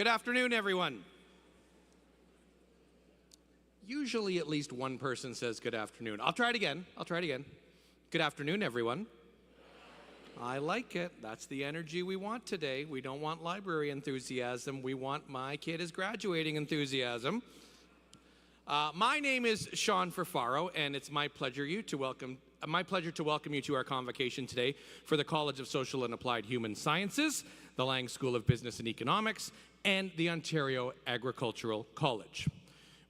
Good afternoon, everyone. Usually at least one person says good afternoon. I'll try it again. Good afternoon, everyone. I like it. That's the energy we want today. We don't want library enthusiasm. We want my kid is graduating enthusiasm. My name is Sean Ferfaro, and it's my pleasure to welcome you to our convocation today for the College of Social and Applied Human Sciences, the Lang School of Business and Economics, and the Ontario Agricultural College.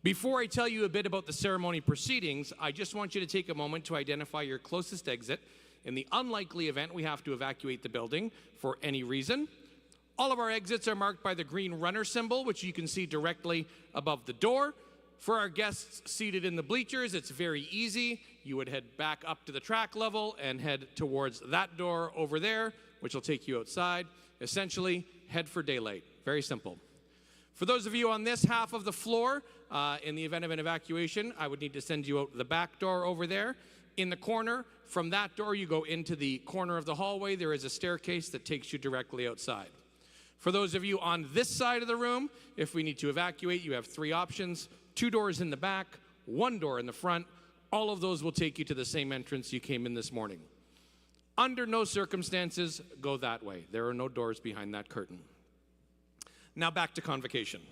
Before I tell you a bit about the ceremony proceedings, I just want you to take a moment to identify your closest exit in the unlikely event we have to evacuate the building for any reason. All of our exits are marked by the green runner symbol, which you can see directly above the door. For our guests seated in the bleachers, it's very easy. You would head back up to the track level and head towards that door over there, which will take you outside. Essentially, head for daylight. Very simple. For those of you on this half of the floor, in the event of an evacuation, I would need to send you out the back door over there. In the corner, from that door, you go into the corner of the hallway. There is a staircase that takes you directly outside. For those of you on this side of the room, if we need to evacuate, you have three options: 2 doors in the back, 1 door in the front. All of those will take you to the same entrance you came in this morning. Under no circumstances, go that way. There are no doors behind that curtain. Now back to convocation.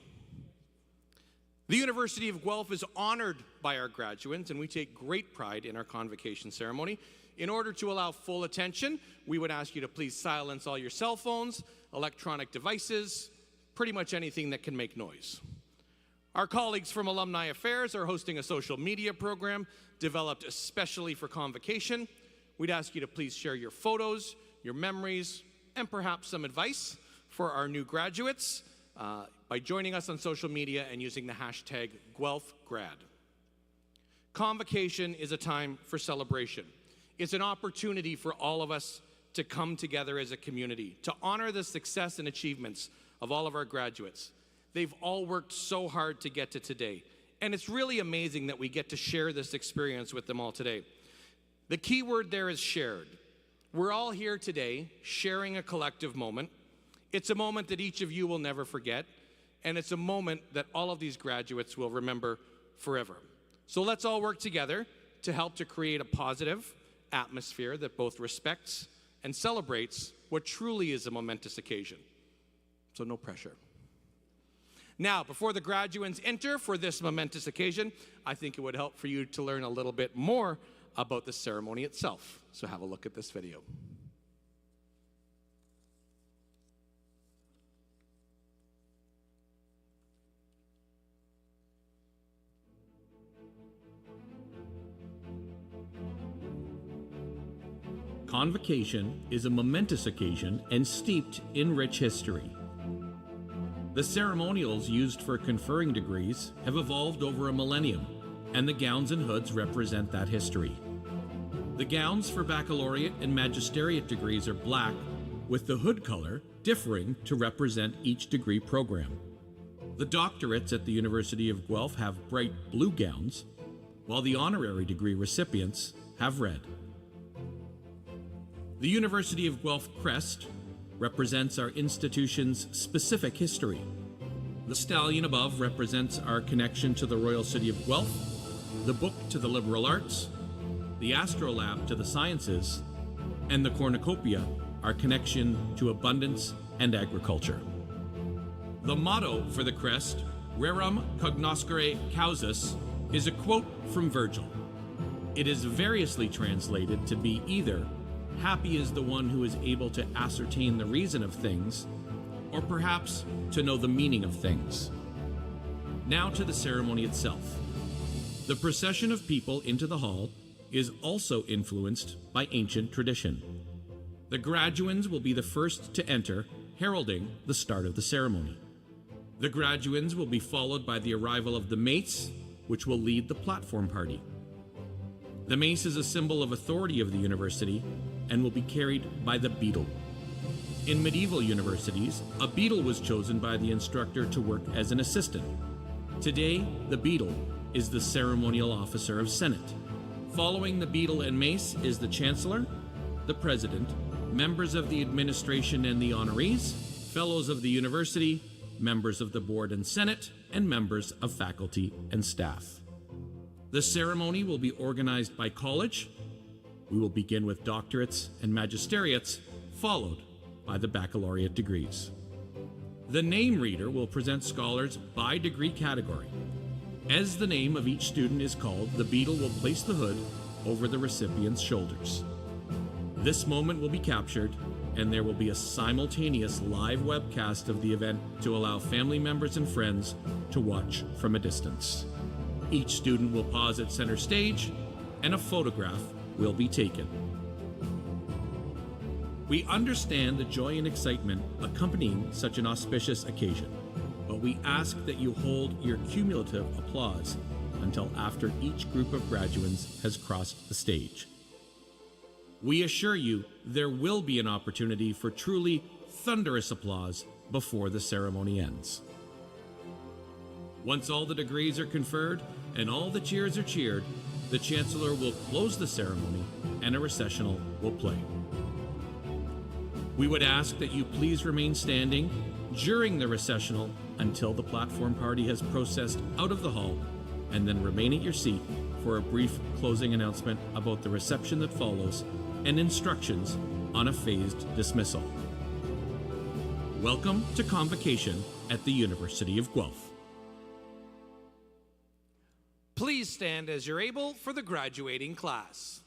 The University of Guelph is honored by our graduates, and we take great pride in our convocation ceremony. In order to allow full attention, we would ask you to please silence all your cell phones, electronic devices, pretty much anything that can make noise. Our colleagues from Alumni Affairs are hosting a social media program developed especially for convocation. We'd ask you to please share your photos, your memories, and perhaps some advice for our new graduates by joining us on social media and using the hashtag GuelphGrad. Convocation is a time for celebration. It's an opportunity for all of us to come together as a community, to honor the success and achievements of all of our graduates. They've all worked so hard to get to today, and it's really amazing that we get to share this experience with them all today. The key word there is shared. We're all here today sharing a collective moment. It's a moment that each of you will never forget, and it's a moment that all of these graduates will remember forever. So let's all work together to help to create a positive atmosphere that both respects and celebrates what truly is a momentous occasion. So no pressure. Now, before the graduates enter for this momentous occasion, I think it would help for you to learn a little bit more about the ceremony itself. So have a look at this video. Convocation is a momentous occasion and steeped in rich history. The ceremonials used for conferring degrees have evolved over a millennium, and the gowns and hoods represent that history. The gowns for baccalaureate and magisteriate degrees are black, with the hood color differing to represent each degree program. The doctorates at the University of Guelph have bright blue gowns, while the honorary degree recipients have red. The University of Guelph crest represents our institution's specific history. The stallion above represents our connection to the Royal City of Guelph, the book to the liberal arts, the astrolabe to the sciences, and the cornucopia, our connection to abundance and agriculture. The motto for the crest, Rerum cognoscere causis, is a quote from Virgil. It is variously translated to be either "Happy is the one who is able to ascertain the reason of things," or perhaps to know the meaning of things. Now to the ceremony itself. The procession of people into the hall is also influenced by ancient tradition. The graduands will be the first to enter, heralding the start of the ceremony. The graduands will be followed by the arrival of the mace, which will lead the platform party. The mace is a symbol of authority of the university and will be carried by the beadle. In medieval universities, a beadle was chosen by the instructor to work as an assistant. Today, the beadle is the ceremonial officer of Senate. Following the beadle and mace is the Chancellor, the President, members of the administration and the honorees, fellows of the university, members of the board and senate, and members of faculty and staff. The ceremony will be organized by college. We will begin with doctorates and magisteriates, followed by the baccalaureate degrees. The name reader will present scholars by degree category. As the name of each student is called, the beadle will place the hood over the recipient's shoulders. This moment will be captured, and there will be a simultaneous live webcast of the event to allow family members and friends to watch from a distance. Each student will pause at center stage, and a photograph will be taken. We understand the joy and excitement accompanying such an auspicious occasion, but we ask that you hold your cumulative applause until after each group of graduands has crossed the stage. We assure you there will be an opportunity for truly thunderous applause before the ceremony ends. Once all the degrees are conferred and all the cheers are cheered, the Chancellor will close the ceremony and a recessional will play. We would ask that you please remain standing during the recessional until the platform party has processed out of the hall, and then remain at your seat for a brief closing announcement about the reception that follows and instructions on a phased dismissal. Welcome to Convocation at the University of Guelph. Please stand as you're able for the graduating class.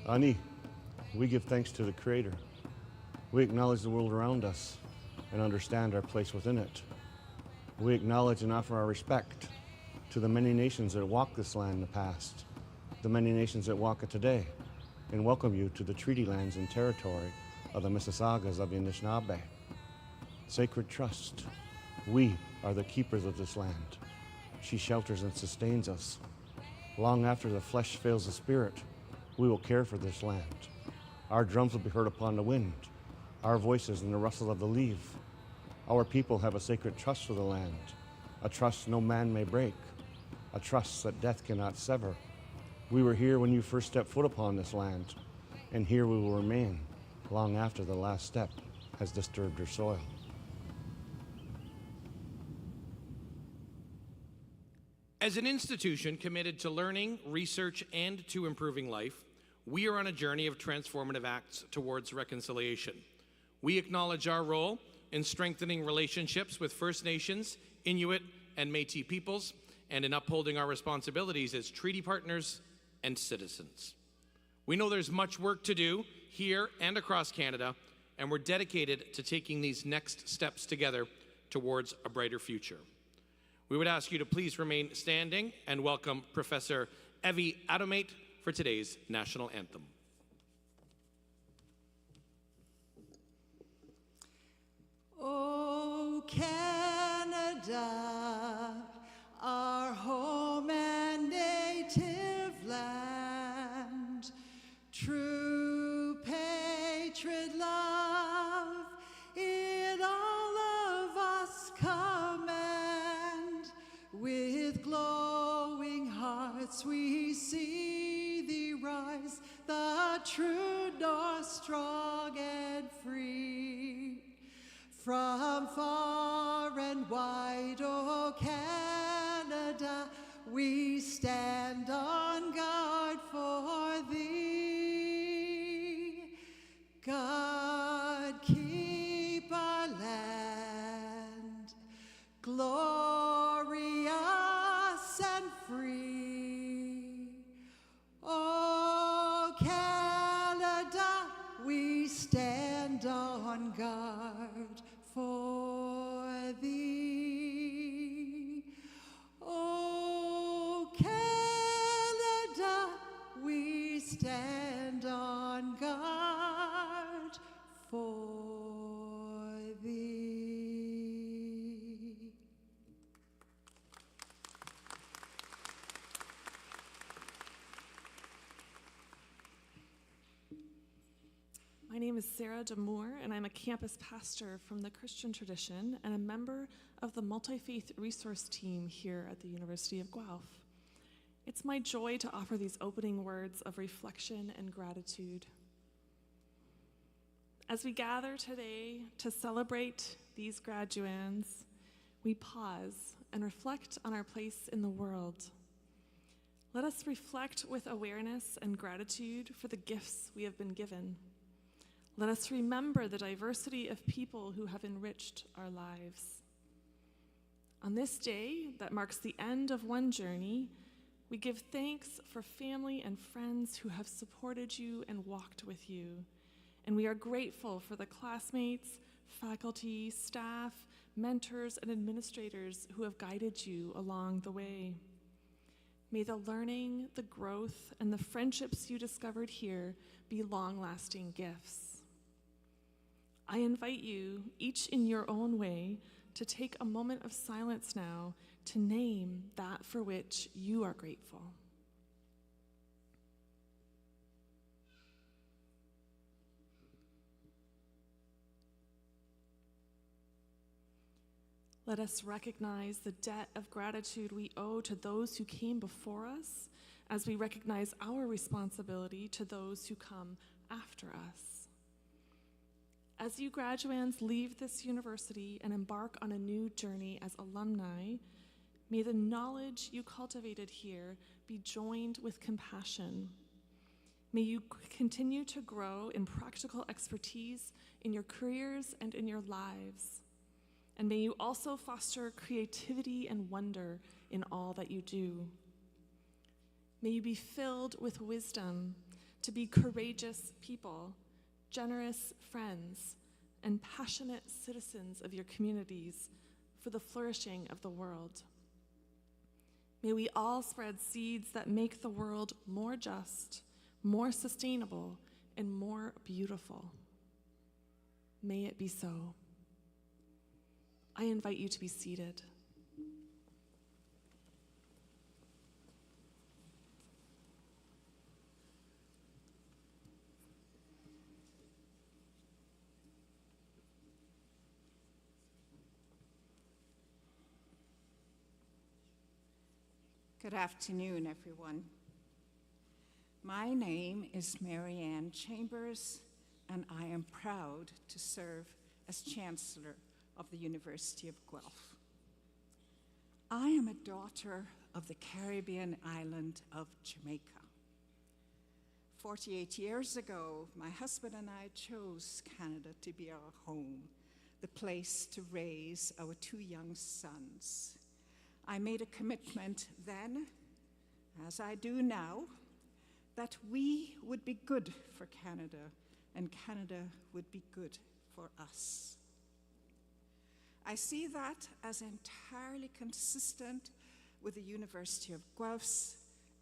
Ani, we give thanks to the Creator. We acknowledge the world around us and understand our place within it. We acknowledge and offer our respect to the many nations that walked this land in the past, the many nations that walk it today, and welcome you to the treaty lands and territory of the Mississaugas of the Anishinaabe. Sacred trust, we are the keepers of this land. She shelters and sustains us. Long after the flesh fails the spirit, we will care for this land. Our drums will be heard upon the wind, our voices in the rustle of the leaf. Our people have a sacred trust for the land, a trust no man may break, a trust that death cannot sever. We were here when you first stepped foot upon this land, and here we will remain long after the last step has disturbed your soil. As an institution committed to learning, research, and to improving life, we are on a journey of transformative acts towards reconciliation. We acknowledge our role in strengthening relationships with First Nations, Inuit, and Métis peoples, and in upholding our responsibilities as treaty partners and citizens. We know there's much work to do here and across Canada, and we're dedicated to taking these next steps together towards a brighter future. We would ask you to please remain standing and welcome Professor Evie Adomait for today's national anthem. Oh, Canada, our home and native land, true patriot love, in all of us command. With glowing hearts we see thee rise, the true north, strong and free. From far and wide, oh Canada, we stand on guard for thee. God keep our land glorious and free. Oh Canada, we stand on guard for thee. Oh Canada, we stand on guard for thee. My name is Sarah Damour, and I'm a campus pastor from the Christian tradition and a member of the multi-faith resource team here at the University of Guelph. It's my joy to offer these opening words of reflection and gratitude. As we gather today to celebrate these graduands, we pause and reflect on our place in the world. Let us reflect with awareness and gratitude for the gifts we have been given. Let us remember the diversity of people who have enriched our lives. On this day that marks the end of one journey, we give thanks for family and friends who have supported you and walked with you. And we are grateful for the classmates, faculty, staff, mentors, and administrators who have guided you along the way. May the learning, the growth, and the friendships you discovered here be long-lasting gifts. I invite you, each in your own way, to take a moment of silence now to name that for which you are grateful. Let us recognize the debt of gratitude we owe to those who came before us, as we recognize our responsibility to those who come after us. As you graduands leave this university and embark on a new journey as alumni, may the knowledge you cultivated here be joined with compassion. May you continue to grow in practical expertise in your careers and in your lives. And may you also foster creativity and wonder in all that you do. May you be filled with wisdom to be courageous people, generous friends, and passionate citizens of your communities for the flourishing of the world. May we all spread seeds that make the world more just, more sustainable, and more beautiful. May it be so. I invite you to be seated. Good afternoon, everyone. My name is Mary Ann Chambers, and I am proud to serve as Chancellor of the University of Guelph. I am a daughter of the Caribbean island of Jamaica. 48 years ago, my husband and I chose Canada to be our home, the place to raise our 2 young sons. I made a commitment then, as I do now, that we would be good for Canada and Canada would be good for us. I see that as entirely consistent with the University of Guelph's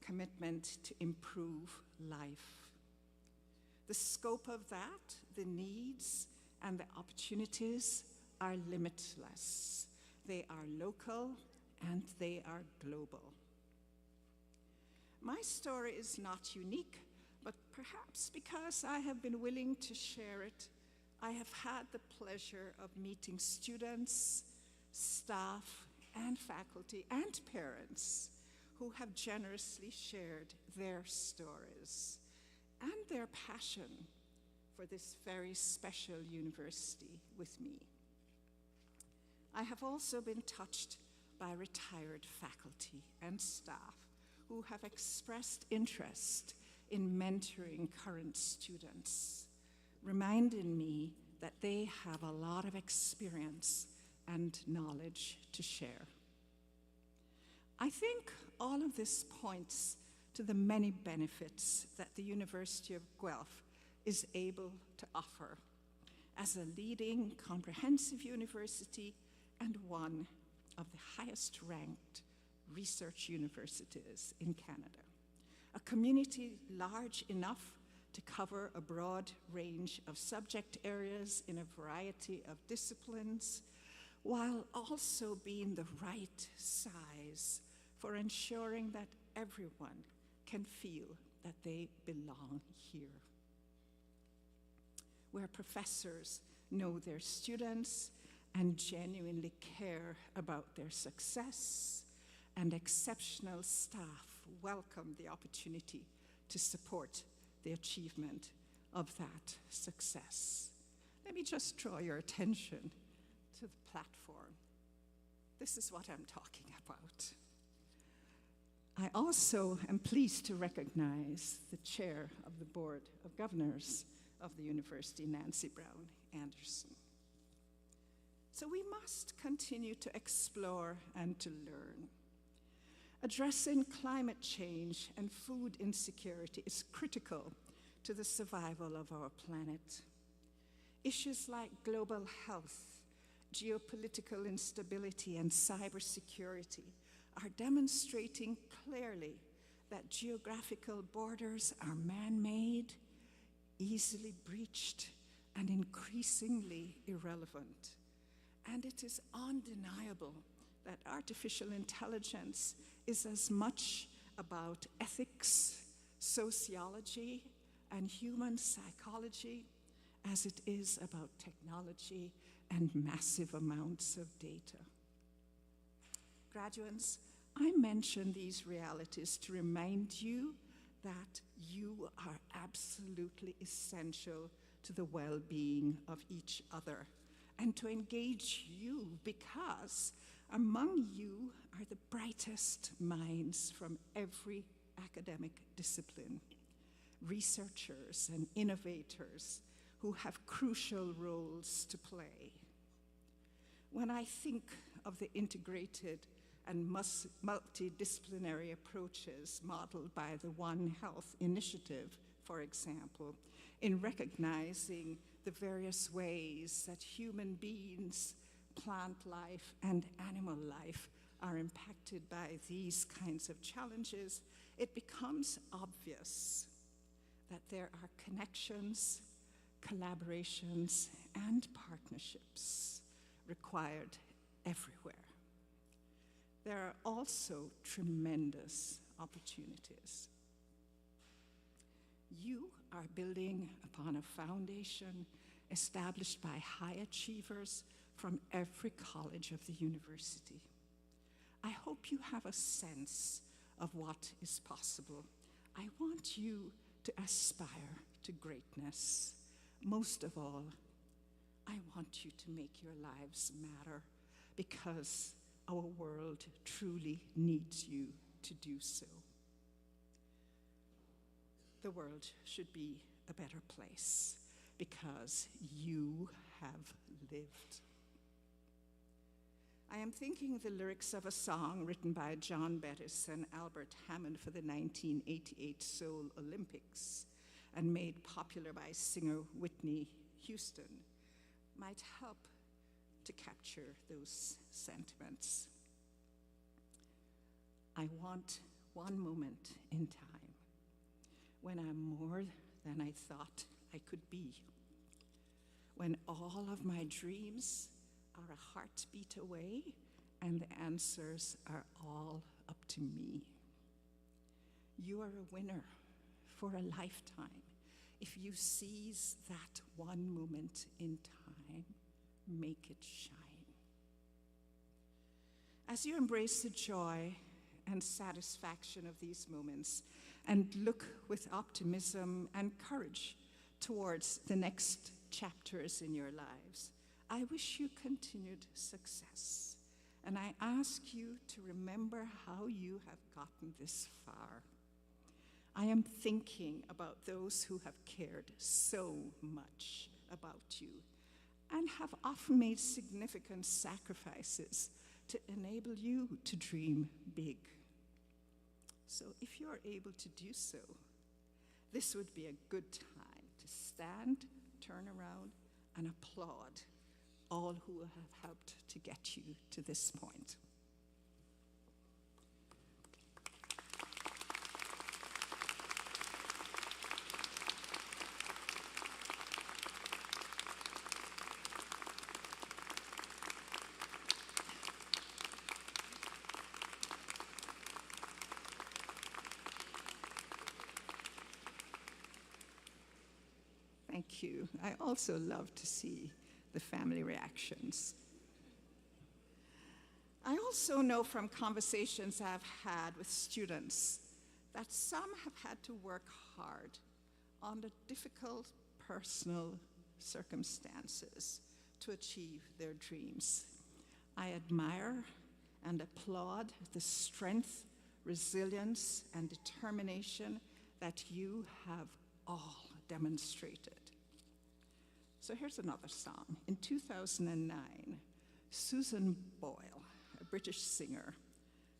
commitment to improve life. The scope of that, the needs, and the opportunities are limitless. They are local and they are global. My story is not unique, but perhaps because I have been willing to share it, I have had the pleasure of meeting students, staff, and faculty, and parents who have generously shared their stories and their passion for this very special university with me. I have also been touched by retired faculty and staff who have expressed interest in mentoring current students, reminding me that they have a lot of experience and knowledge to share. I think all of this points to the many benefits that the University of Guelph is able to offer as a leading comprehensive university and one of the highest ranked research universities in Canada. A community large enough to cover a broad range of subject areas in a variety of disciplines, while also being the right size for ensuring that everyone can feel that they belong here. Where professors know their students and genuinely care about their success, and exceptional staff welcome the opportunity to support the achievement of that success. Let me just draw your attention to the platform. This is what I'm talking about. I also am pleased to recognize the chair of the Board of Governors of the University, Nancy Brown Anderson. So we must continue to explore and to learn. Addressing climate change and food insecurity is critical to the survival of our planet. Issues like global health, geopolitical instability, and cybersecurity are demonstrating clearly that geographical borders are man-made, easily breached, and increasingly irrelevant. And it is undeniable that artificial intelligence is as much about ethics, sociology, and human psychology as it is about technology and massive amounts of data. Graduates, I mention these realities to remind you that you are absolutely essential to the well-being of each other, and to engage you because among you are the brightest minds from every academic discipline, researchers and innovators who have crucial roles to play. When I think of the integrated and multidisciplinary approaches modeled by the One Health initiative for example, in recognizing the various ways that human beings, plant life, and animal life are impacted by these kinds of challenges, it becomes obvious that there are connections, collaborations, and partnerships required everywhere. There are also tremendous opportunities. You are building upon a foundation established by high achievers from every college of the university. I hope you have a sense of what is possible. I want you to aspire to greatness. Most of all, I want you to make your lives matter, because our world truly needs you to do so. The world should be a better place because you have lived. I am thinking the lyrics of a song written by John Bettis and Albert Hammond for the 1988 Seoul Olympics and made popular by singer Whitney Houston might help to capture those sentiments. I want one moment in time when I'm more than I thought I could be, when all of my dreams are a heartbeat away and the answers are all up to me. You are a winner for a lifetime if you seize that one moment in time, make it shine. As you embrace the joy and satisfaction of these moments and look with optimism and courage towards the next chapters in your lives, I wish you continued success. And I ask you to remember how you have gotten this far. I am thinking about those who have cared so much about you and have often made significant sacrifices to enable you to dream big. So if you are able to do so, this would be a good time to stand, turn around, and applaud all who have helped to get you to this point. Thank you. I also love to see the family reactions. I also know from conversations I've had with students that some have had to work hard under difficult personal circumstances to achieve their dreams. I admire and applaud the strength, resilience, and determination that you have all demonstrated. So here's another song. In 2009, Susan Boyle, a British singer,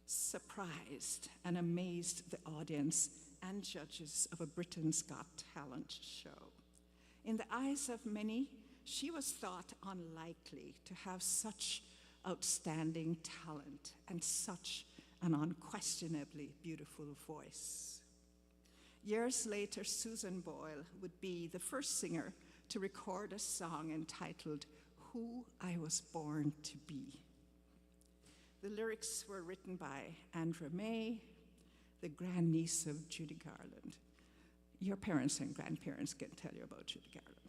surprised and amazed the audience and judges of a Britain's Got Talent show. In the eyes of many, she was thought unlikely to have such outstanding talent and such an unquestionably beautiful voice. Years later, Susan Boyle would be the first singer to record a song entitled Who I Was Born to Be. The lyrics were written by Andra May, the grandniece of Judy Garland. Your parents and grandparents can tell you about Judy Garland.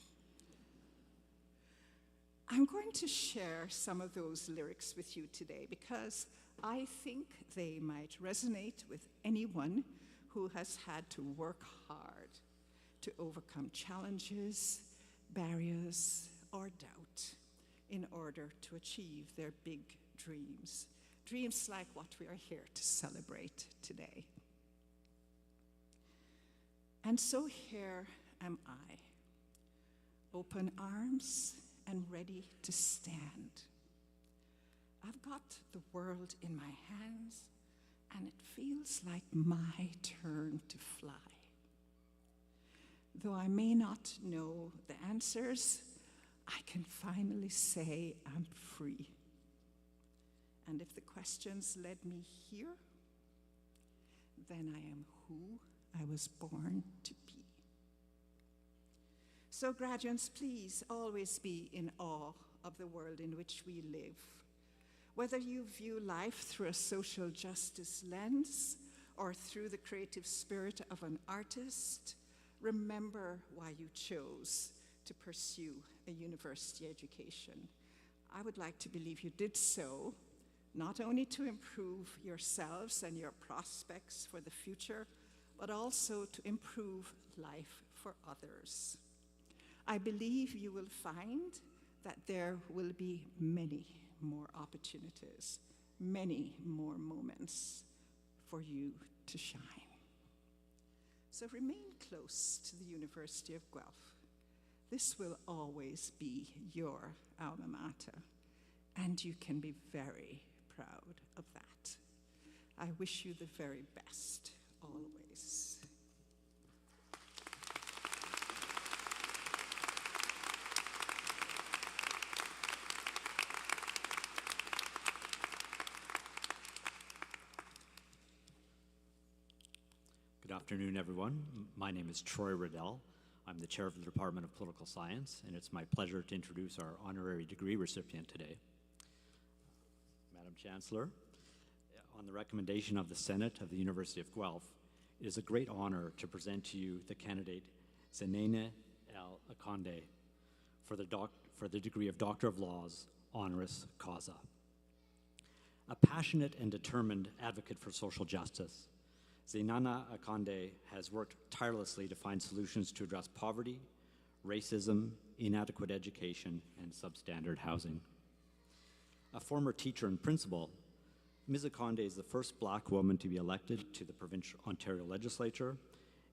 I'm going to share some of those lyrics with you today because I think they might resonate with anyone who has had to work hard to overcome challenges, barriers, or doubt in order to achieve their big dreams. Dreams like what we are here to celebrate today. And so here am I, open arms and ready to stand. I've got the world in my hands, and it feels like my turn to fly. Though I may not know the answers, I can finally say I'm free. And if the questions led me here, then I am who I was born to be. So graduates, please always be in awe of the world in which we live. Whether you view life through a social justice lens or through the creative spirit of an artist, remember why you chose to pursue a university education. I would like to believe you did so, not only to improve yourselves and your prospects for the future, but also to improve life for others. I believe you will find that there will be many more opportunities, many more moments for you to shine. So remain close to the University of Guelph. This will always be your alma mater, and you can be very proud of that. I wish you the very best, always. Good afternoon, everyone. My name is Troy Riddell. I'm the chair of the Department of Political Science, and it's my pleasure to introduce our honorary degree recipient today. Madam Chancellor, on the recommendation of the Senate of the University of Guelph, it is a great honor to present to you the candidate Zenene El Akonde for the degree of Doctor of Laws, honoris causa. A passionate and determined advocate for social justice, Zenene Akonde has worked tirelessly to find solutions to address poverty, racism, inadequate education, and substandard housing. A former teacher and principal, Ms. Akonde is the first Black woman to be elected to the provincial Ontario legislature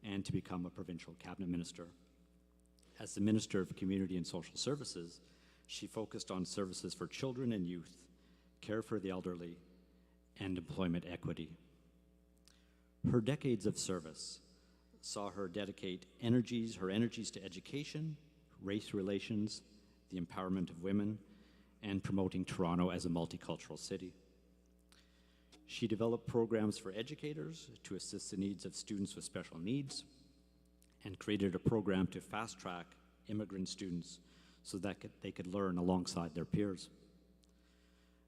and to become a provincial cabinet minister. As the Minister of Community and Social Services, she focused on services for children and youth, care for the elderly, and employment equity. Her decades of service saw her dedicate her energies to education, race relations, the empowerment of women, and promoting Toronto as a multicultural city. She developed programs for educators to assist the needs of students with special needs and created a program to fast-track immigrant students so that they could learn alongside their peers.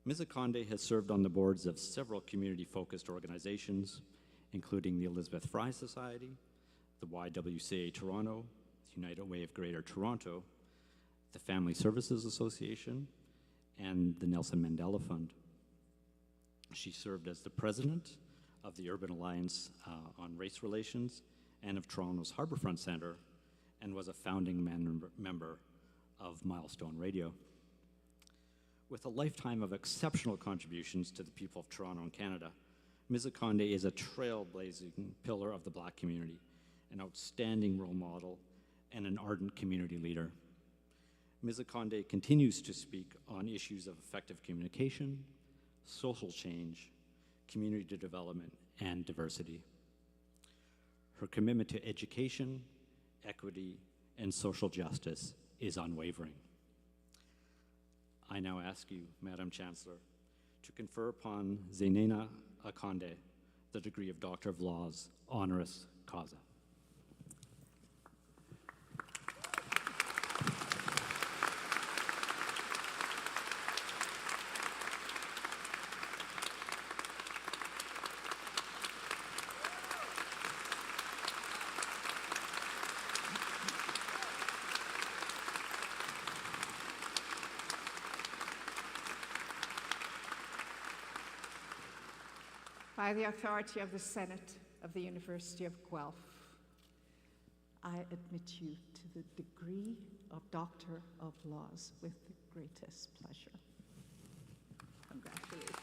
Ms. Akonde has served on the boards of several community-focused organizations, including the Elizabeth Fry Society, the YWCA Toronto, the United Way of Greater Toronto, the Family Services Association, and the Nelson Mandela Fund. She served as the president of the Urban Alliance on Race Relations and of Toronto's Harbourfront Centre, and was a founding member of Milestone Radio. With a lifetime of exceptional contributions to the people of Toronto and Canada, Ms. Akonde is a trailblazing pillar of the Black community, an outstanding role model, and an ardent community leader. Ms. Akonde continues to speak on issues of effective communication, social change, community development, and diversity. Her commitment to education, equity, and social justice is unwavering. I now ask you, Madam Chancellor, to confer upon Zenene Akonde the degree of Doctor of Laws, honoris causa. By the authority of the Senate of the University of Guelph, I admit you to the degree of Doctor of Laws with the greatest pleasure. Congratulations.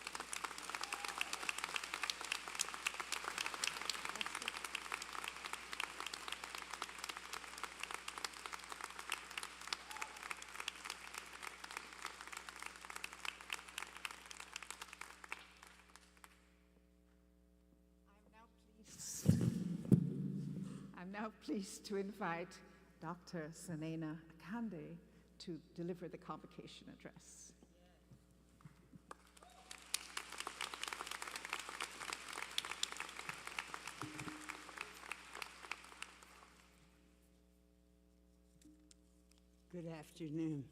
I'm I'm now pleased to invite Dr. Sanena Akande to deliver the convocation address. Good afternoon.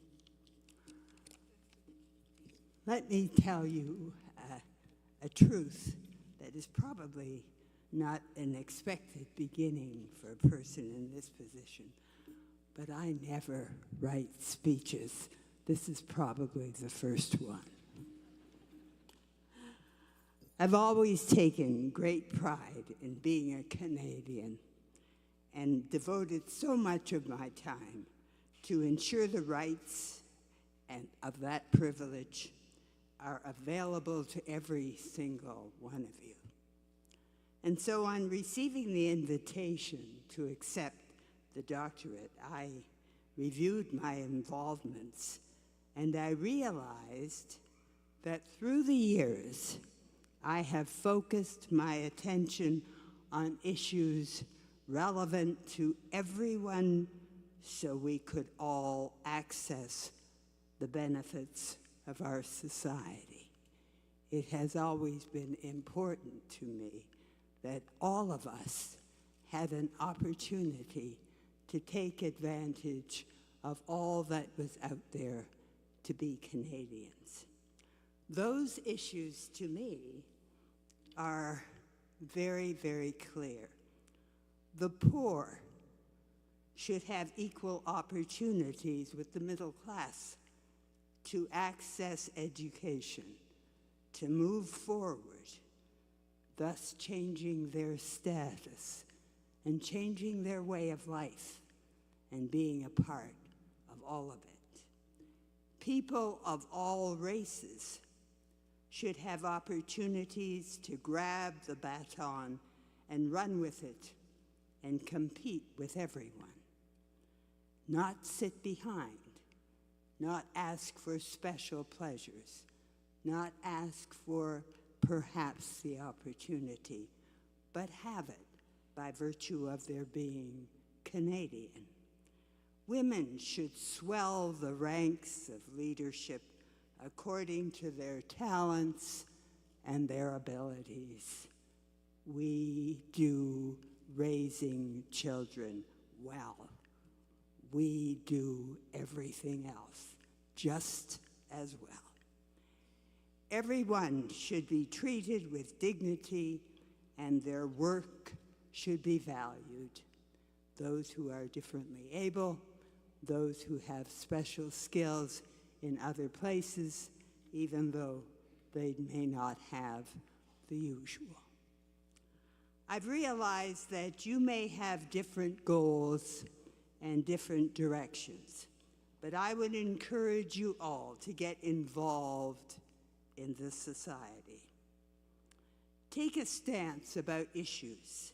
Let me tell you a truth that is probably not an expected beginning for a person in this position, but I never write speeches. This is probably the first one. I've always taken great pride in being a Canadian and devoted so much of my time to ensure the rights of that privilege are available to every single one of you. And so on receiving the invitation to accept the doctorate, I reviewed my involvements, and I realized that through the years, I have focused my attention on issues relevant to everyone so we could all access the benefits of our society. It has always been important to me that all of us had an opportunity to take advantage of all that was out there to be Canadians. Those issues to me are very, very clear. The poor should have equal opportunities with the middle class to access education, to move forward, thus changing their status and changing their way of life and being a part of all of it. People of all races should have opportunities to grab the baton and run with it and compete with everyone. Not sit behind, not ask for special pleasures, not ask for perhaps the opportunity, but have it by virtue of their being Canadian. Women should swell the ranks of leadership according to their talents and their abilities. We do raising children well. We do everything else just as well. Everyone should be treated with dignity, and their work should be valued. Those who are differently able, those who have special skills in other places, even though they may not have the usual. I've realized that you may have different goals and different directions, but I would encourage you all to get involved in this society. Take a stance about issues,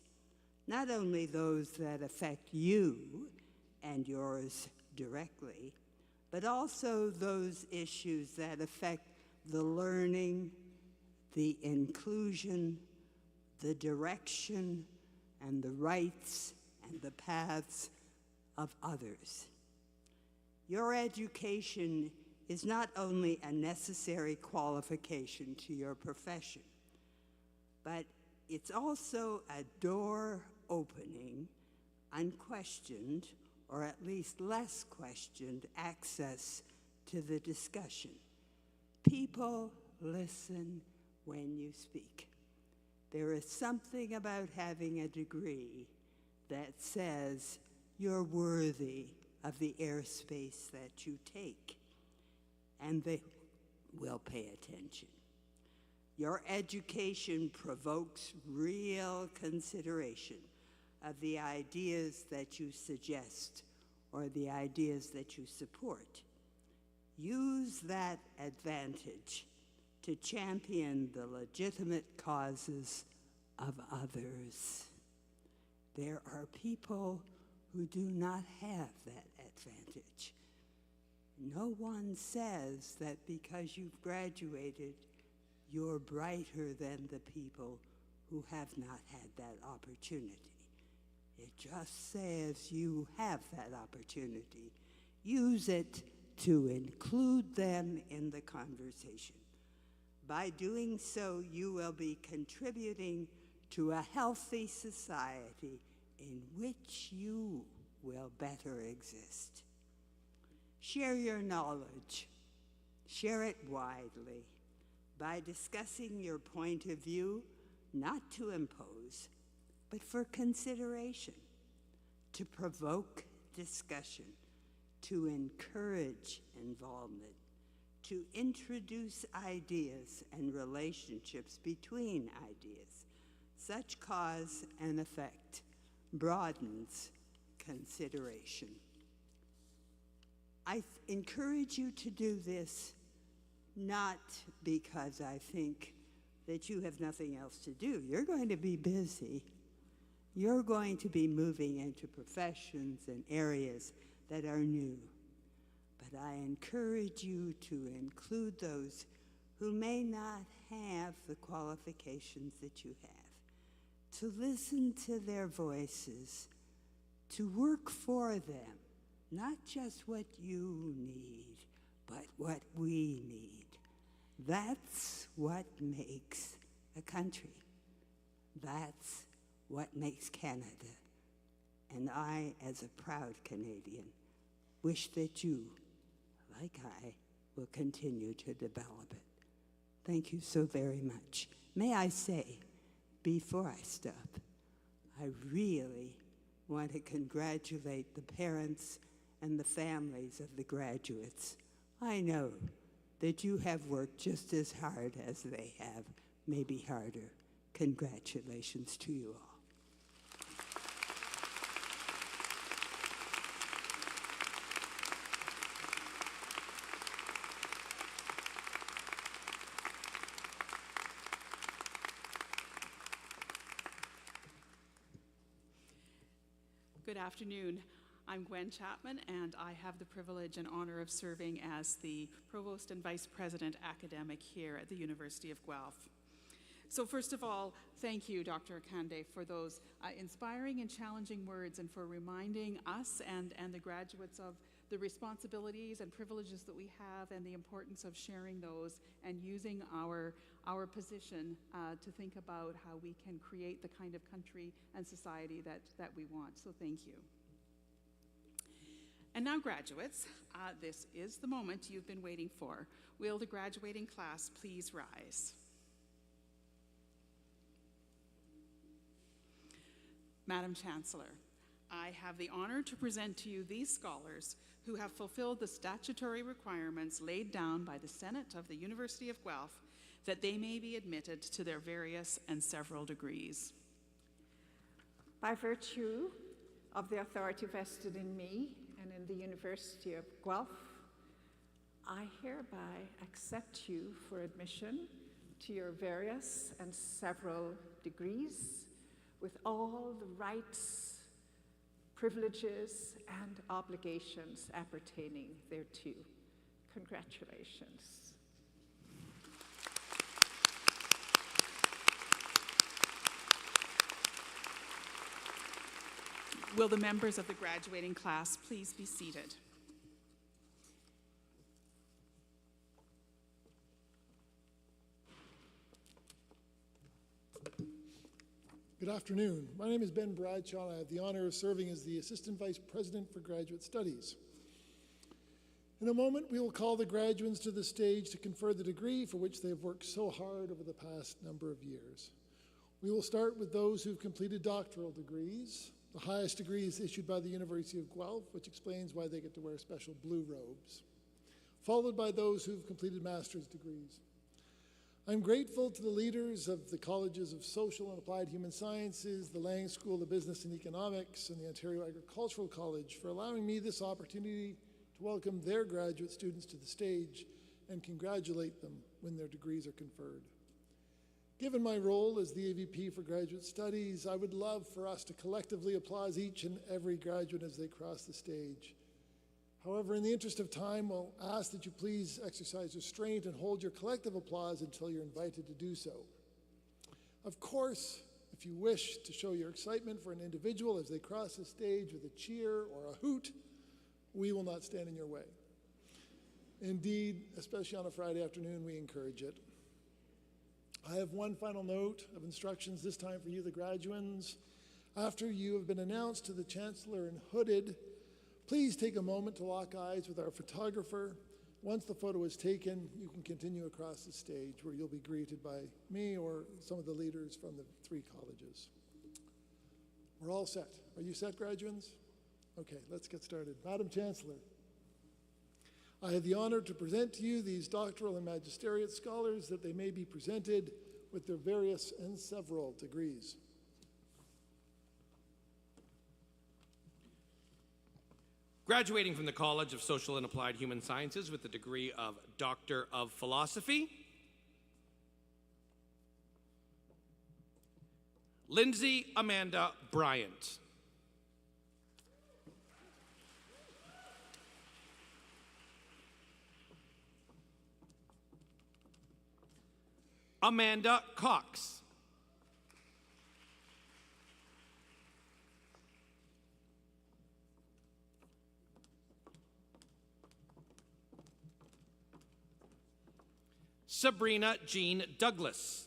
not only those that affect you and yours directly, but also those issues that affect the learning, the inclusion, the direction, and the rights and the paths of others. Your education is not only a necessary qualification to your profession, but it's also a door opening, unquestioned, or at least less questioned, access to the discussion. People listen when you speak. There is something about having a degree that says you're worthy of the airspace that you take, and they will pay attention. Your education provokes real consideration of the ideas that you suggest or the ideas that you support. Use that advantage to champion the legitimate causes of others. There are people who do not have that advantage. No one says that because you've graduated, you're brighter than the people who have not had that opportunity. It just says you have that opportunity. Use it to include them in the conversation. By doing so, you will be contributing to a healthy society in which you will better exist. Share your knowledge. Share it widely by discussing your point of view, not to impose, but for consideration, to provoke discussion, to encourage involvement, to introduce ideas and relationships between ideas. Such cause and effect broadens consideration. I encourage you to do this not because I think that you have nothing else to do. You're going to be busy. You're going to be moving into professions and areas that are new. But I encourage you to include those who may not have the qualifications that you have, to listen to their voices, to work for them, not just what you need, but what we need. That's what makes a country. That's what makes Canada. And I, as a proud Canadian, wish that you, like I, will continue to develop it. Thank you so very much. May I say, before I stop, I really want to congratulate the parents and the families of the graduates. I know that you have worked just as hard as they have, maybe harder. Congratulations to you all. Good afternoon. I'm Gwen Chapman, and I have the privilege and honor of serving as the Provost and Vice President Academic here at the University of Guelph. So first of all, thank you, Dr. Akande, for those inspiring and challenging words and for reminding us and the graduates of the responsibilities and privileges that we have and the importance of sharing those and using our position to think about how we can create the kind of country and society that we want. So thank you. And now, graduates, this is the moment you've been waiting for. Will the graduating class please rise? Madam Chancellor, I have the honor to present to you these scholars who have fulfilled the statutory requirements laid down by the Senate of the University of Guelph that they may be admitted to their various and several degrees. By virtue of the authority vested in me and in the University of Guelph, I hereby accept you for admission to your various and several degrees with all the rights, privileges, and obligations appertaining thereto. Congratulations. Will the members of the graduating class please be seated? Good afternoon. My name is Ben Bradshaw, and I have the honor of serving as the Assistant Vice President for Graduate Studies. In a moment, we will call the graduates to the stage to confer the degree for which they have worked so hard over the past number of years. We will start with those who've completed doctoral degrees. The highest degree is issued by the University of Guelph, which explains why they get to wear special blue robes, followed by those who've completed master's degrees. I'm grateful to the leaders of the Colleges of Social and Applied Human Sciences, the Lang School of Business and Economics, and the Ontario Agricultural College for allowing me this opportunity to welcome their graduate students to the stage and congratulate them when their degrees are conferred. Given my role as the AVP for Graduate Studies, I would love for us to collectively applaud each and every graduate as they cross the stage. However, in the interest of time, I'll ask that you please exercise restraint and hold your collective applause until you're invited to do so. Of course, if If you wish to show your excitement for an individual as they cross the stage with a cheer or a hoot, we will not stand in your way. Indeed, especially on a Friday afternoon, we encourage it. I have one final note of instructions, this time for you, the graduands. After you have been announced to the Chancellor and hooded, please take a moment to lock eyes with our photographer. Once the photo is taken, you can continue across the stage where you'll be greeted by me or some of the leaders from the 3 colleges. We're all set. Are you set, graduands? Okay, let's get started. Madam Chancellor, I have the honor to present to you these doctoral and magisteriate scholars that they may be presented with their various and several degrees. Graduating from the College of Social and Applied Human Sciences with the degree of Doctor of Philosophy, Lindsay Amanda Bryant. Amanda Cox. Sabrina Jean Douglas.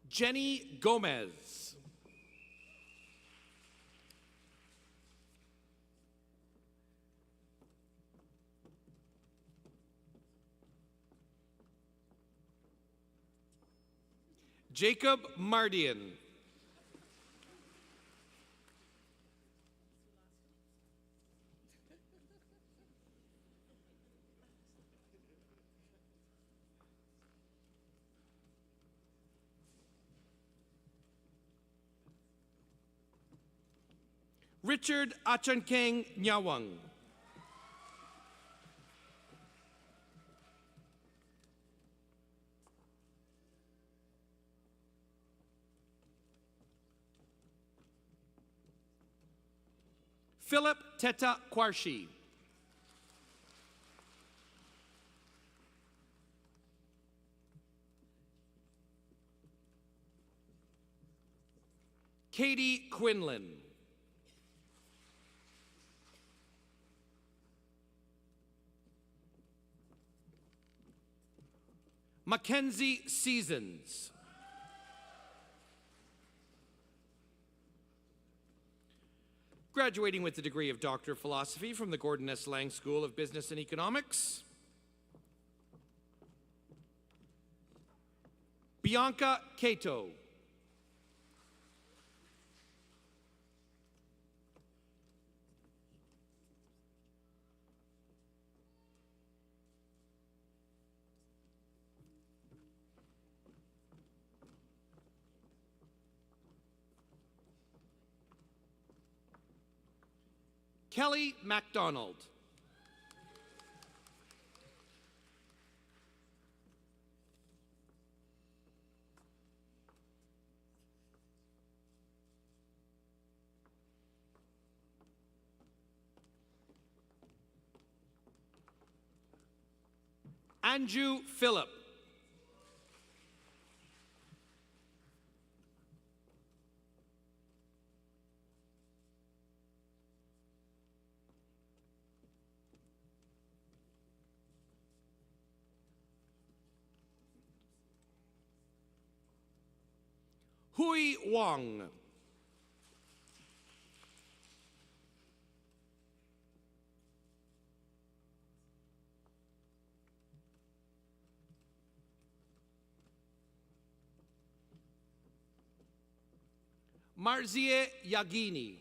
Jenny Gomez. Jacob Mardian. Richard Achankeng Nyawang. Philip Teta Kwarshi. Katie Quinlan. Mackenzie Seasons. Graduating with the degree of Doctor of Philosophy from the Gordon S. Lang School of Business and Economics, Bianca Cato. Kelly MacDonald. Andrew Phillip. Hui Wong. Marzie Yagini.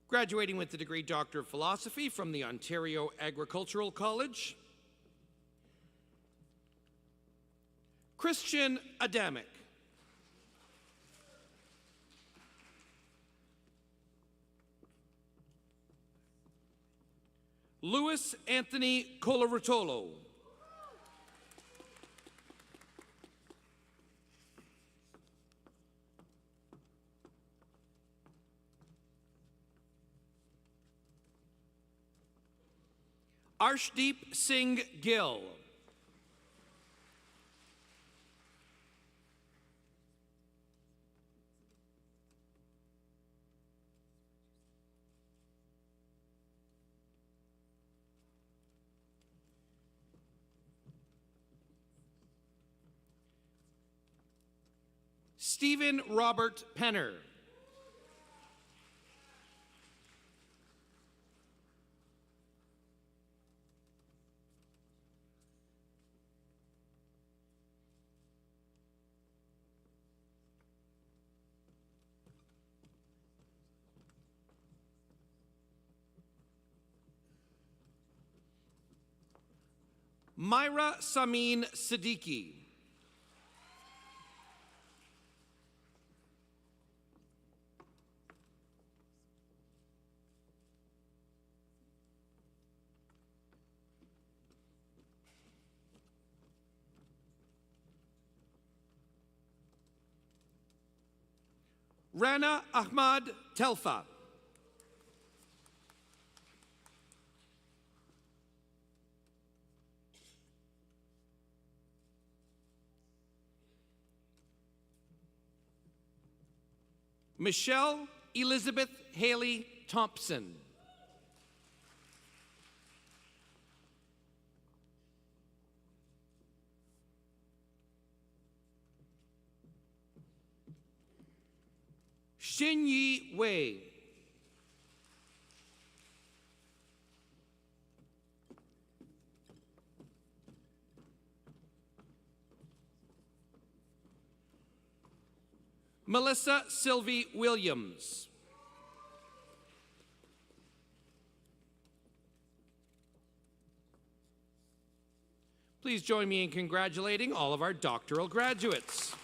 Graduating with the degree Doctor of Philosophy from the Ontario Agricultural College, Christian Adamic. Louis Anthony Colaritolo. Arshdeep Singh Gill. Stephen Robert Penner. Myra Samin Siddiqui. Rana Ahmad Telfa. Michelle Elizabeth Haley Thompson. Xinyi Wei. Melissa Sylvie Williams. Please join me in congratulating all of our doctoral graduates.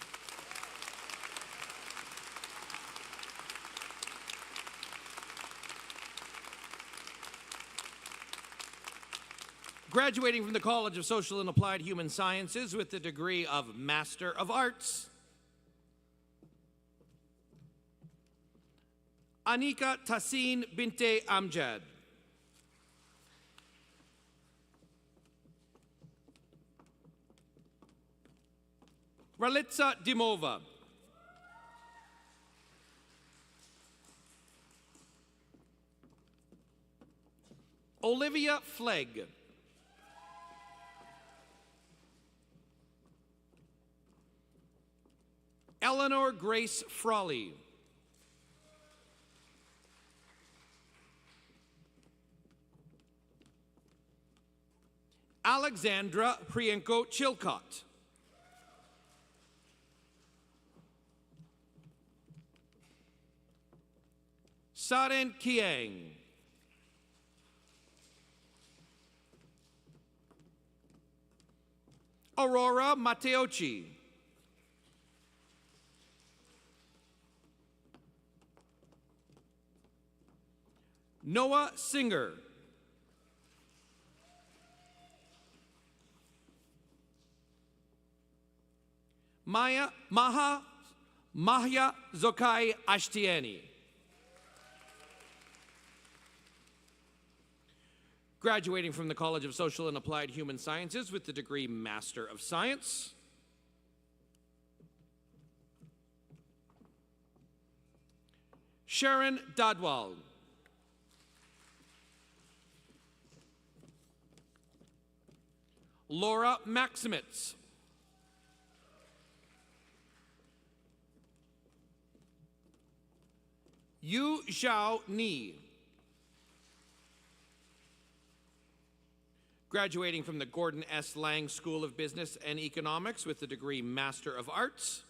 Graduating from the College of Social and Applied Human Sciences with the degree of Master of Arts, Anika Tassin Binte Amjad. Ralitza Dimova. Olivia Flegg. Eleanor Grace Frawley. Alexandra Prienko Chilcott. Saren Kiang. Aurora Matteochi. Noah Singer. Mahya Zokai Ashtiani. Graduating from the College of Social and Applied Human Sciences with the degree Master of Science, Sharon Dadwal. Laura Maximitz. Yu Zhao Ni. Graduating from the Gordon S. Lang School of Business and Economics with the degree Master of Arts,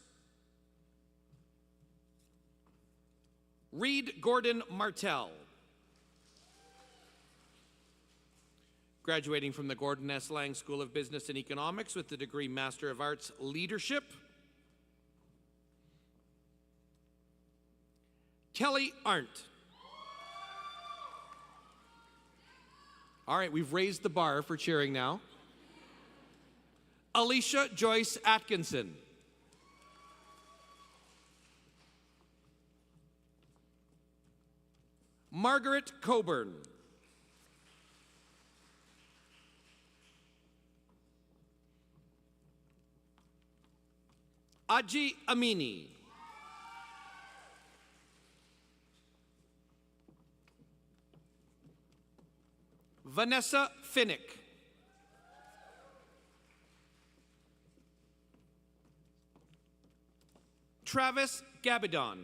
Reed Gordon Martell. Graduating from the Gordon S. Lang School of Business and Economics with the degree Master of Arts, Leadership, Kelly Arndt. All right, we've raised the bar for cheering now. Alicia Joyce Atkinson. Margaret Coburn. Aji Amini. Vanessa Finnick. Travis Gabidon.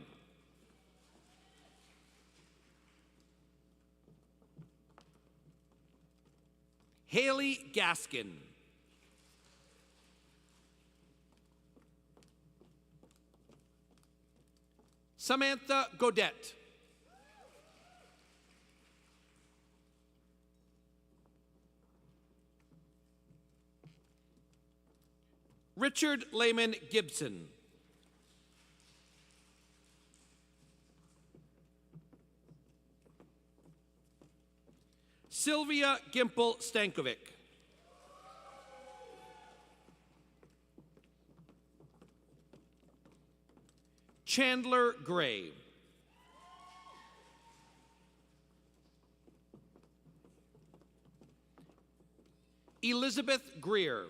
Haley Gaskin. Samantha Godette. Richard Lehman Gibson. Sylvia Gimple Stankovic. Chandler Gray. Elizabeth Greer.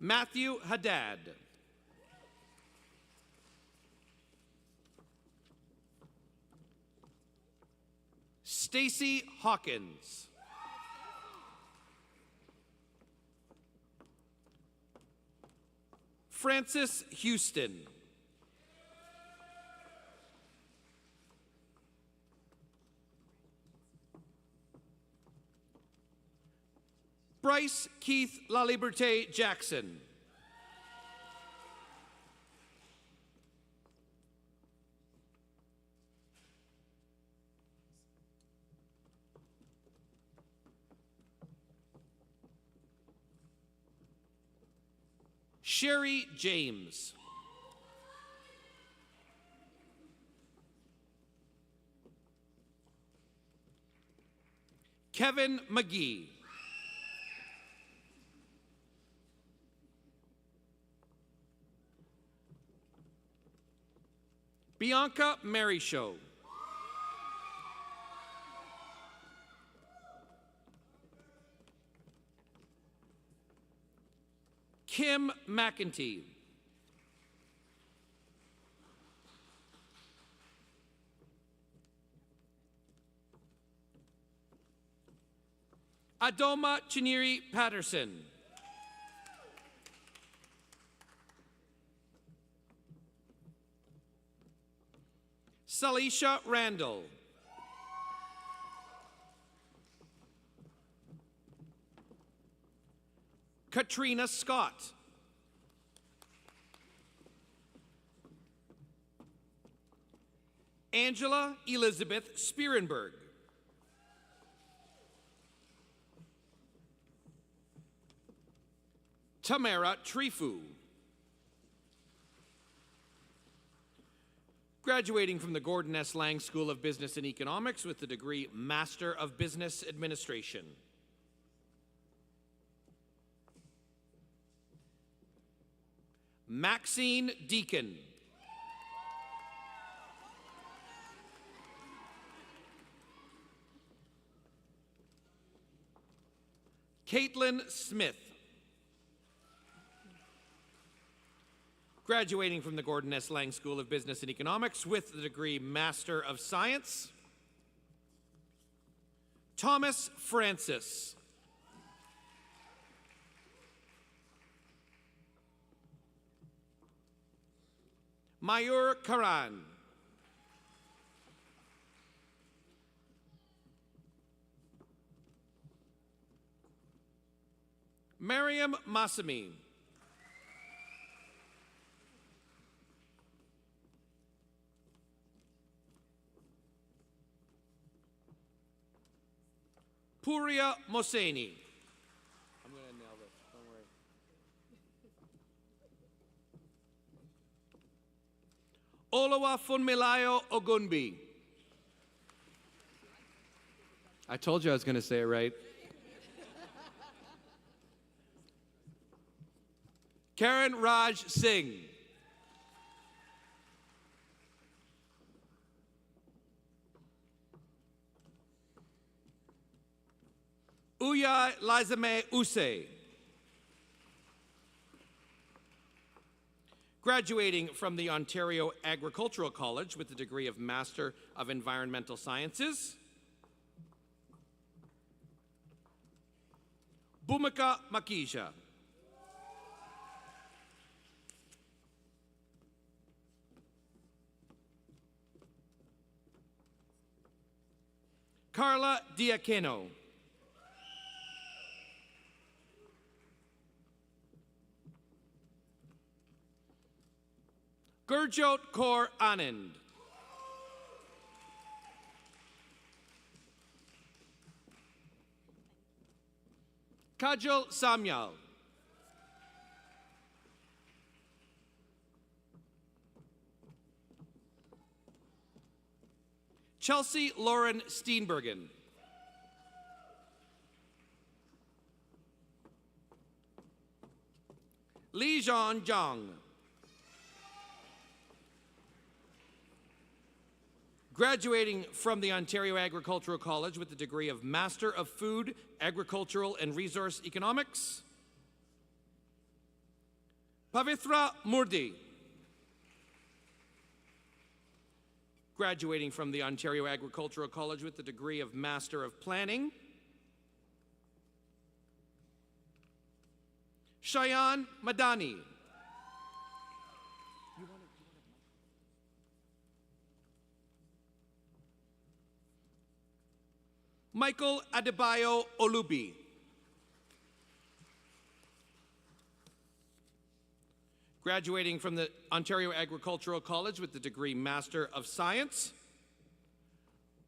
Matthew Haddad. Stacy Hawkins. Francis Houston. Bryce Keith La Liberté Jackson. Sherry James. Kevin McGee. Bianca Maryshow. Kim McEntee. Adoma Chiniri Patterson. Salisha Randall. Katrina Scott. Angela Elizabeth Spierenberg. Tamara Trifu. Graduating from the Gordon S. Lang School of Business and Economics with the degree Master of Business Administration. Maxine Deacon. Caitlin Smith. Graduating from the Gordon S. Lang School of Business and Economics with the degree Master of Science. Thomas Francis. Mayur Karan. Mariam Masami. Puria Moseni. I'm going to nail this, don't worry. Olawa Funmilayo Ogunbi. I told you I was going to say it right. Karen Raj Singh. Uya Lizame Use. Graduating from the Ontario Agricultural College with the degree of Master of Environmental Sciences, Bhumika Makija. Carla Diakeno. Gurjot Kaur Anand. Kajal Samyal. Chelsea Lauren Steenbergen. Li Zhan Zhang. Graduating from the Ontario Agricultural College with the degree of Master of Food, Agricultural and Resource Economics, Pavitra Murdi. Graduating from the Ontario Agricultural College with the degree of Master of Planning, Shayan Madani. Michael Adebayo Olubi. Graduating from the Ontario Agricultural College with the degree Master of Science,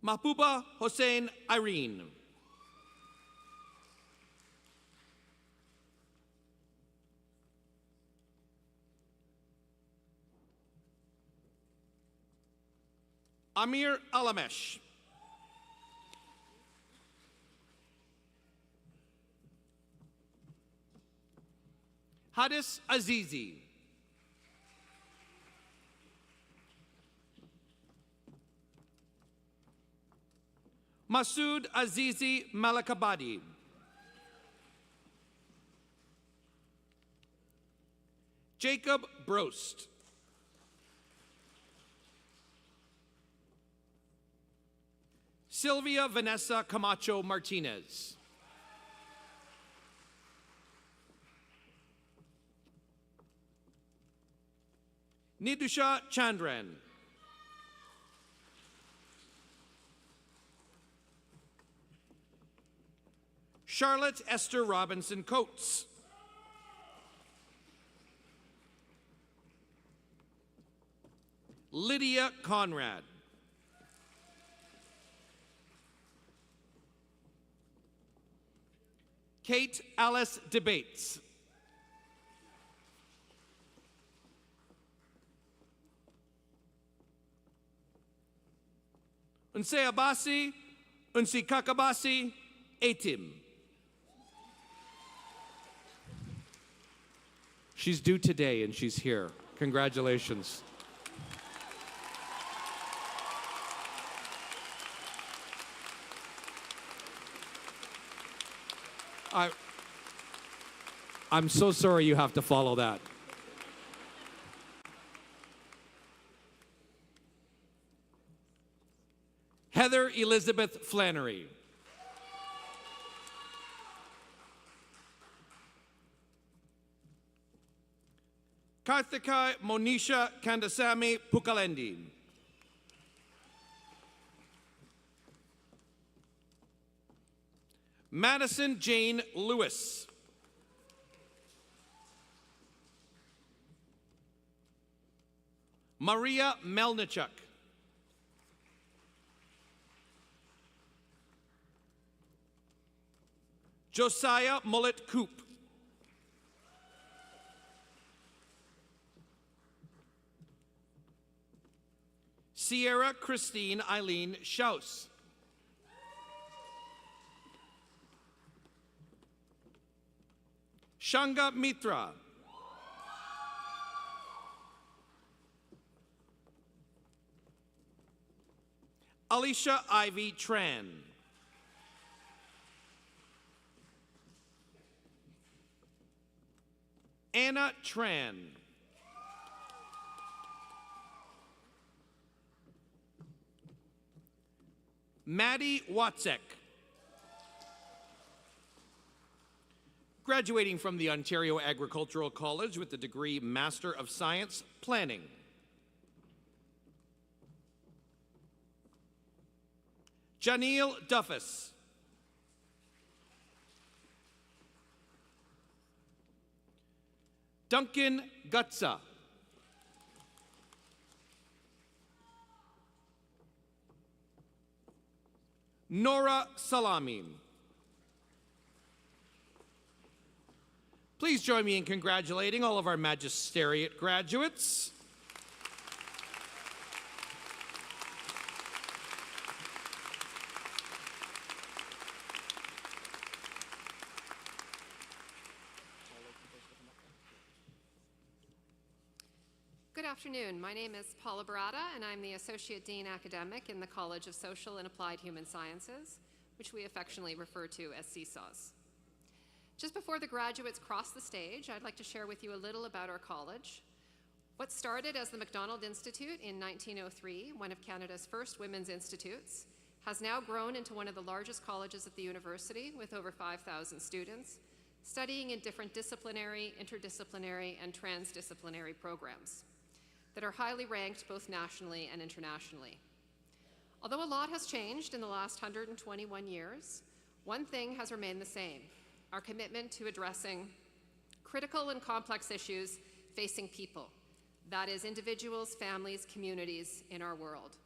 Mahbuba Hossein Irene. Amir Alamesh. Hadis Azizi. Masood Azizi Malakabadi. Jacob Brost. Sylvia Vanessa Camacho Martinez. Nidusha Chandran. Charlotte Esther Robinson Coates. Lydia Conrad. Kate Alice Debates. Unse Abasi, Unsi Kakabasi, Atim. She's due today and she's here. Congratulations. I'm so sorry you have to follow that. Heather Elizabeth Flannery. Karthika Monisha Kandasamy Pukalendi. Madison Jane Lewis. Maria Melnichuk. Josiah Mullet Coop. Sierra Christine Eileen Schaus. Shanga Mitra. Alicia Ivy Tran. Anna Tran. Maddie Watzek. Graduating from the Ontario Agricultural College with the degree Master of Science, Planning. Janelle Duffus. Duncan Gutza. Nora Salami. Please join me in congratulating all of our magisteriate graduates. Good afternoon. My name is Paula Barata, and I'm the Associate Dean Academic in the College of Social and Applied Human Sciences, which we affectionately refer to as CSAWS. Just before the graduates cross the stage, I'd like to share with you a little about our college. What started as the Macdonald Institute in 1903, one of Canada's first women's institutes, has now grown into one of the largest colleges at the university with over 5,000 students, studying in different disciplinary, interdisciplinary, and transdisciplinary programs that are highly ranked both nationally and internationally. Although a lot has changed in the last 121 years, one thing has remained the same: our commitment to addressing critical and complex issues facing people, that is, individuals, families, communities in our world,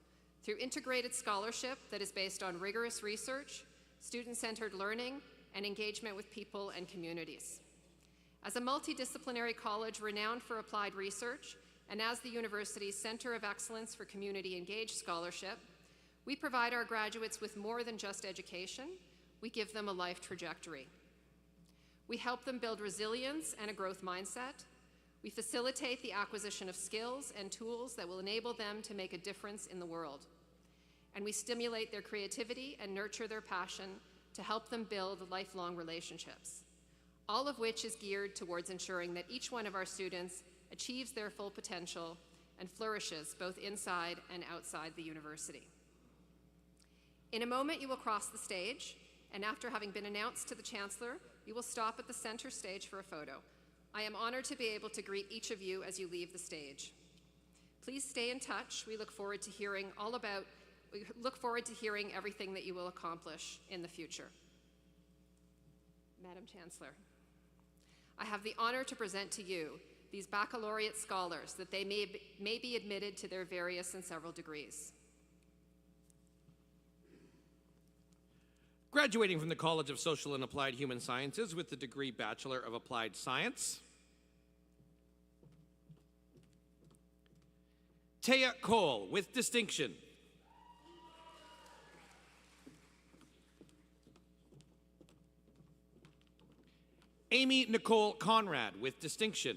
through integrated scholarship that is based on rigorous research, student-centered learning, and engagement with people and communities. As a multidisciplinary college renowned for applied research, and as the university's Center of Excellence for Community Engaged Scholarship, we provide our graduates with more than just education. We give them a life trajectory. We help them build resilience and a growth mindset. We facilitate the acquisition of skills and tools that will enable them to make a difference in the world. And we stimulate their creativity and nurture their passion to help them build lifelong relationships, all of which is geared towards ensuring that each one of our students achieves their full potential and flourishes both inside and outside the university. In a moment, you will cross the stage, and after having been announced to the Chancellor, you will stop at the center stage for a photo. I am honored to be able to greet each of you as you leave the stage. Please stay in touch. We look forward to hearing everything that you will accomplish in the future. Madam Chancellor, I have the honor to present to you these baccalaureate scholars that they may be admitted to their various and several degrees. Graduating from the College of Social and Applied Human Sciences with the degree Bachelor of Applied Science, Taya Cole with distinction. Amy Nicole Conrad with distinction.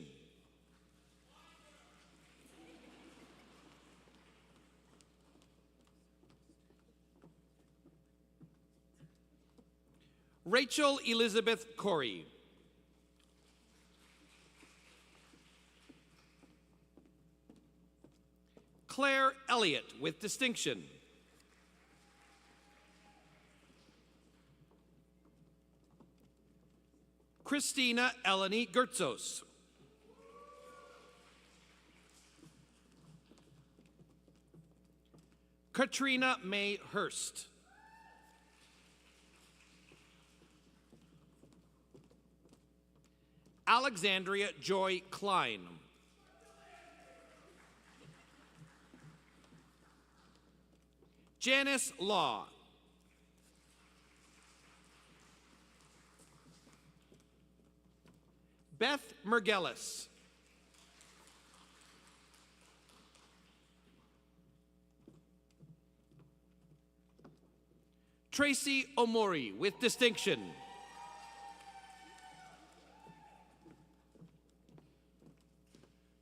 Rachel Elizabeth Corey. Claire Elliott with distinction. Christina Eleni Gertzos. Katrina May Hurst. Alexandria Joy Klein. Janice Law. Beth Mergelis. Tracy Omori with distinction.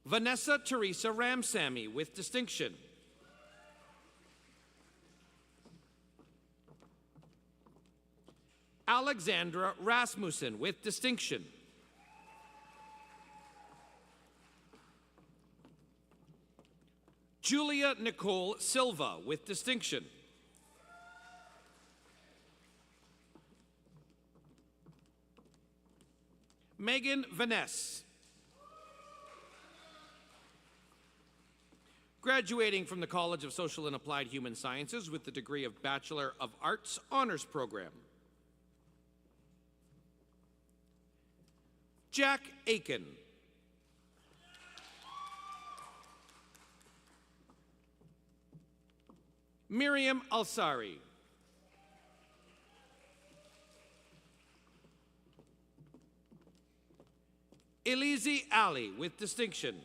Vanessa Teresa Ramsamy with distinction. Alexandra Rasmussen with distinction. Julia Nicole Silva with distinction. Megan Vaness. Graduating from the College of Social and Applied Human Sciences with the degree of Bachelor of Arts Honors Program. Jack Aiken. Miriam Alsari. Elizi Ali with distinction.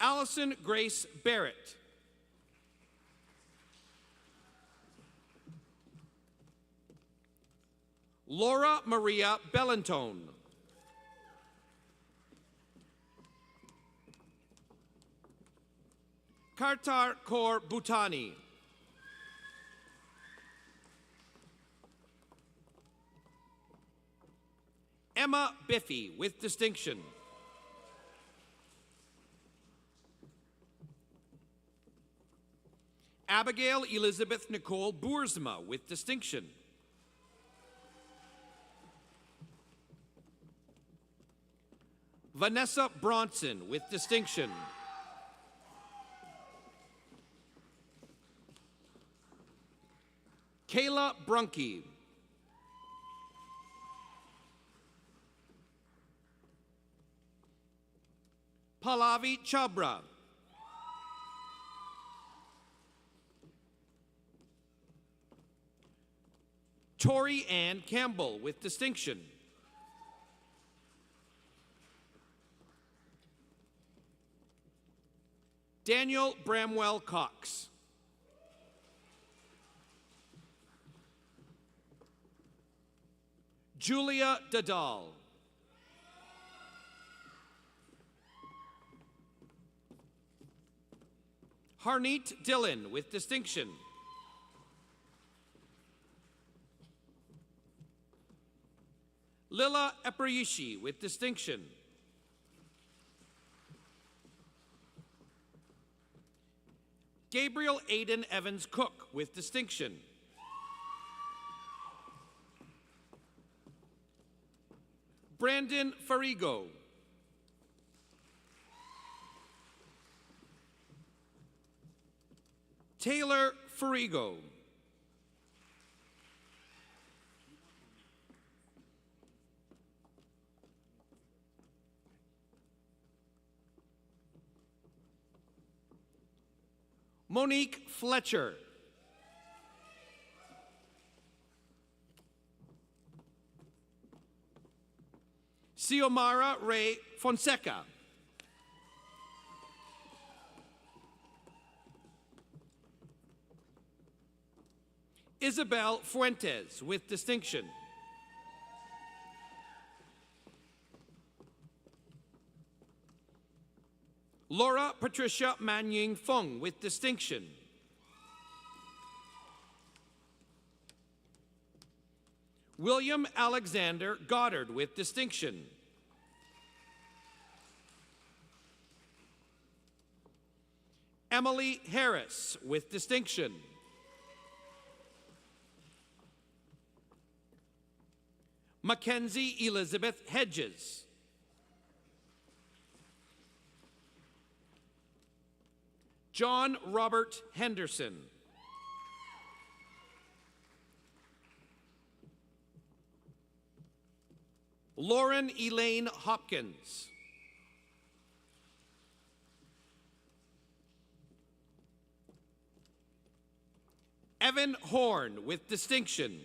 Allison Grace Barrett. Laura Maria Bellantone. Kartar Kaur Bhutani. Emma Biffy with distinction. Abigail Elizabeth Nicole Boersma with distinction. Vanessa Bronson with distinction. Kayla Brunke. Pallavi Chabra. Tori Ann Campbell with distinction. Daniel Bramwell Cox. Julia Dadal. Harneet Dillon with distinction. Lila Eprayishi with distinction. Gabriel Aiden Evans Cook with distinction. Brandon Farigo. Taylor Farigo. Monique Fletcher. Xiomara Ray Fonseca. Isabel Fuentes with distinction. Laura Patricia Manying Fung with distinction. William Alexander Goddard with distinction. Emily Harris with distinction. Mackenzie Elizabeth Hedges. John Robert Henderson. Lauren Elaine Hopkins. Evan Horn with distinction.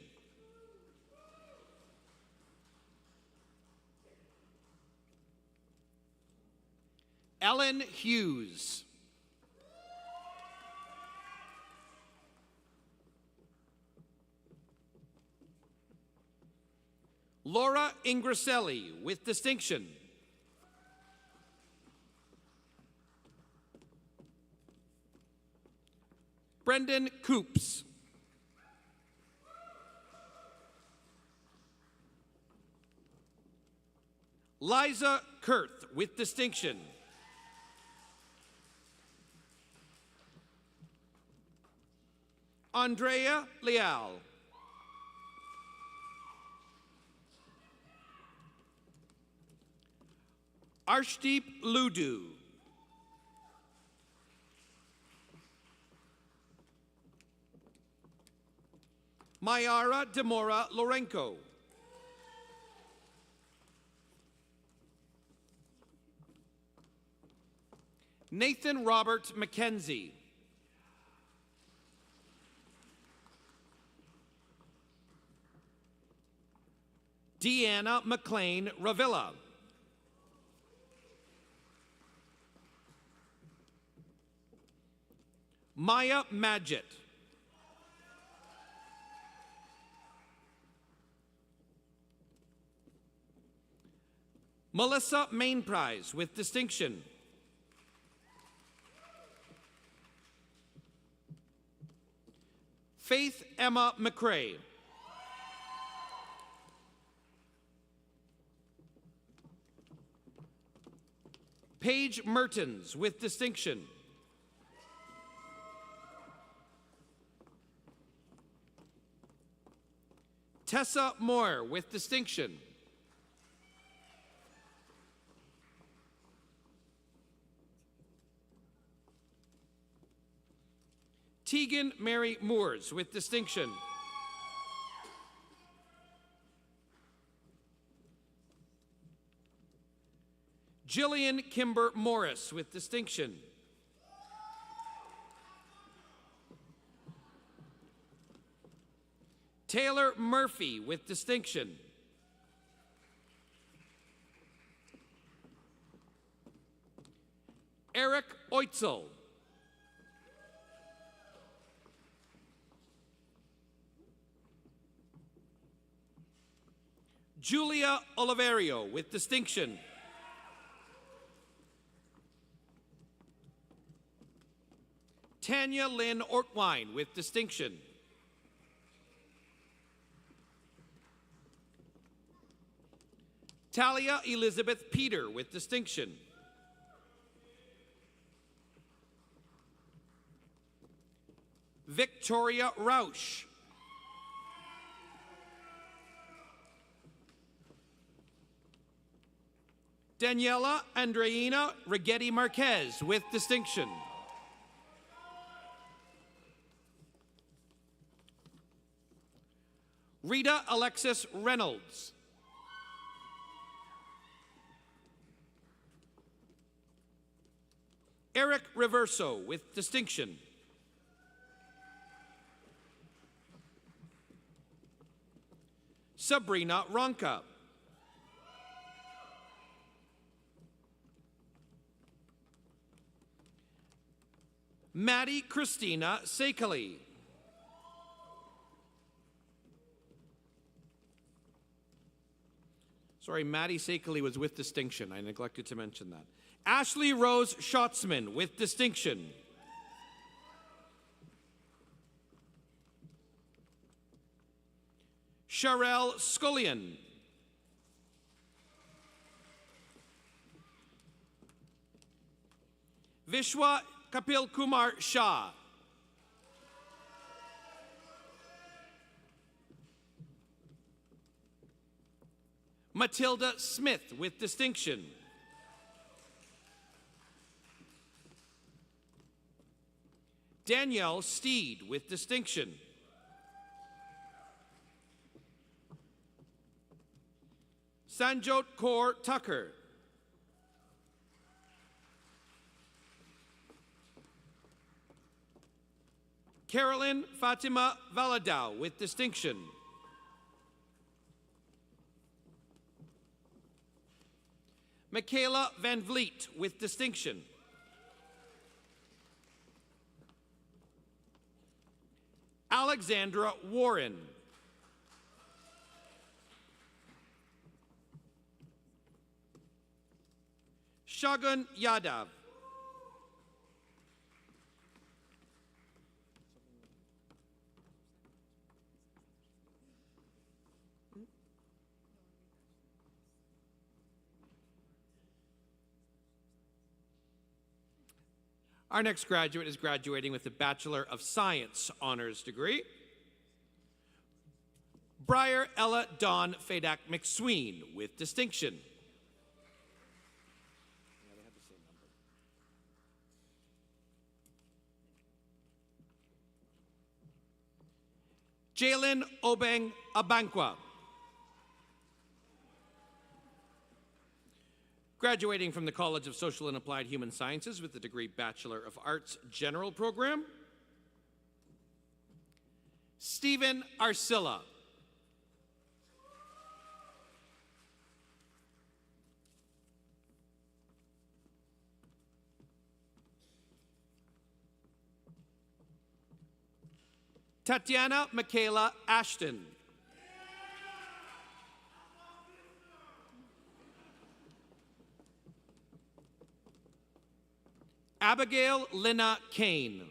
Ellen Hughes. Laura Ingraselli with distinction. Brendan Coops. Liza Kurth with distinction. Andrea Leal. Arshdeep Ludu. Mayara Demora Lorenko. Nathan Robert McKenzie. Deanna McLean Ravilla. Maya Madgett. Melissa Mainprize with distinction. Faith Emma McCrae. Paige Mertens with distinction. Tessa Moore with distinction. Tegan Mary Moores with distinction. Jillian Kimber Morris with distinction. Taylor Murphy with distinction. Eric Oitzel. Julia Oliverio with distinction. Tanya Lynn Ortwine with distinction. Talia Elizabeth Peter with distinction. Victoria Rausch. Daniela Andreina Rigetti Marquez with distinction. Rita Alexis Reynolds. Eric Reverso with distinction. Sabrina Ronca. Maddie Christina Sekali. Sorry, Maddie Sekali was with distinction. I neglected to mention that. Ashley Rose Schatzman with distinction. Sharelle Scullion. Vishwa Kapil Kumar Shah. Matilda Smith with distinction. Danielle Steed with distinction. Sanjot Kaur Tucker. Carolyn Fatima Valadao with distinction. Michaela Van Vliet with distinction. Alexandra Warren. Shagun Yadav. Our next graduate is graduating with the Bachelor of Science honors degree. Briar Ella Dawn Fadak McSween with distinction. Jalen Obeng Abankwa. Graduating from the College of Social and Applied Human Sciences with the degree Bachelor of Arts General Program. Stephen Arcilla. Tatiana Michaela Ashton. Abigail Lynna Kane.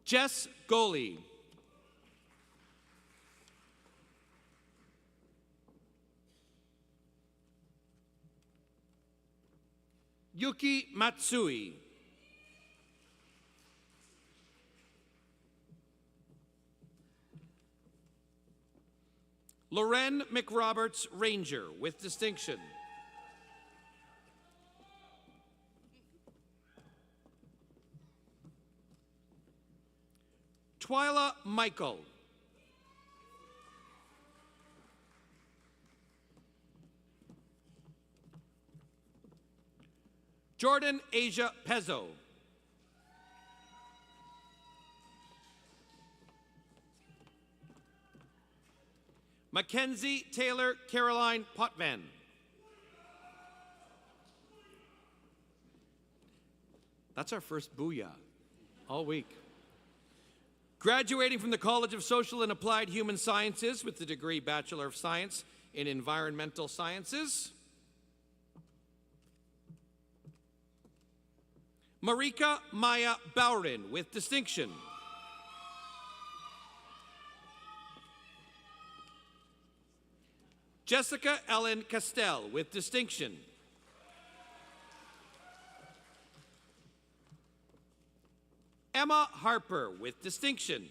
Jess Goley. Yuki Matsui. Loren McRoberts Ranger with distinction. Twyla Michael. Jordan Asia Pezzo. Mackenzie Taylor Caroline Potvin. That's our first booyah all week. Graduating from the College of Social and Applied Human Sciences with the degree Bachelor of Science in Environmental Sciences. Marika Maya Bowrin with distinction. Jessica Ellen Castell with distinction. Emma Harper with distinction.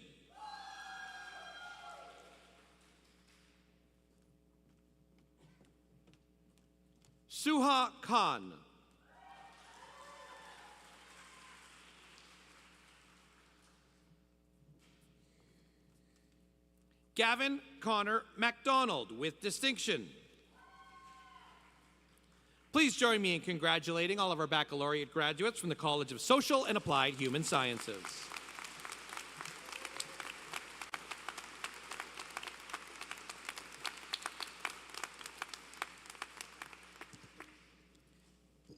Suha Khan. Gavin Connor MacDonald with distinction. Please join me in congratulating all of our baccalaureate graduates from the College of Social and Applied Human Sciences.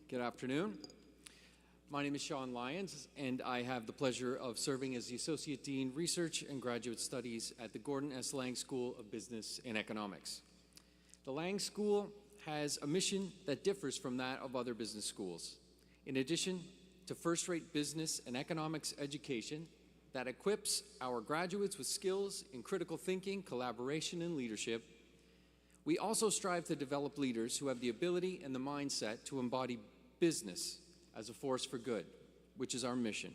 Good afternoon. My name is Sean Lyons, and I have the pleasure of serving as the Associate Dean, Research and Graduate Studies at the Gordon S. Lang School of Business and Economics. The Lang School has a mission that differs from that of other business schools. In addition to first-rate business and economics education that equips our graduates with skills in critical thinking, collaboration, and leadership, we also strive to develop leaders who have the ability and the mindset to embody business as a force for good, which is our mission.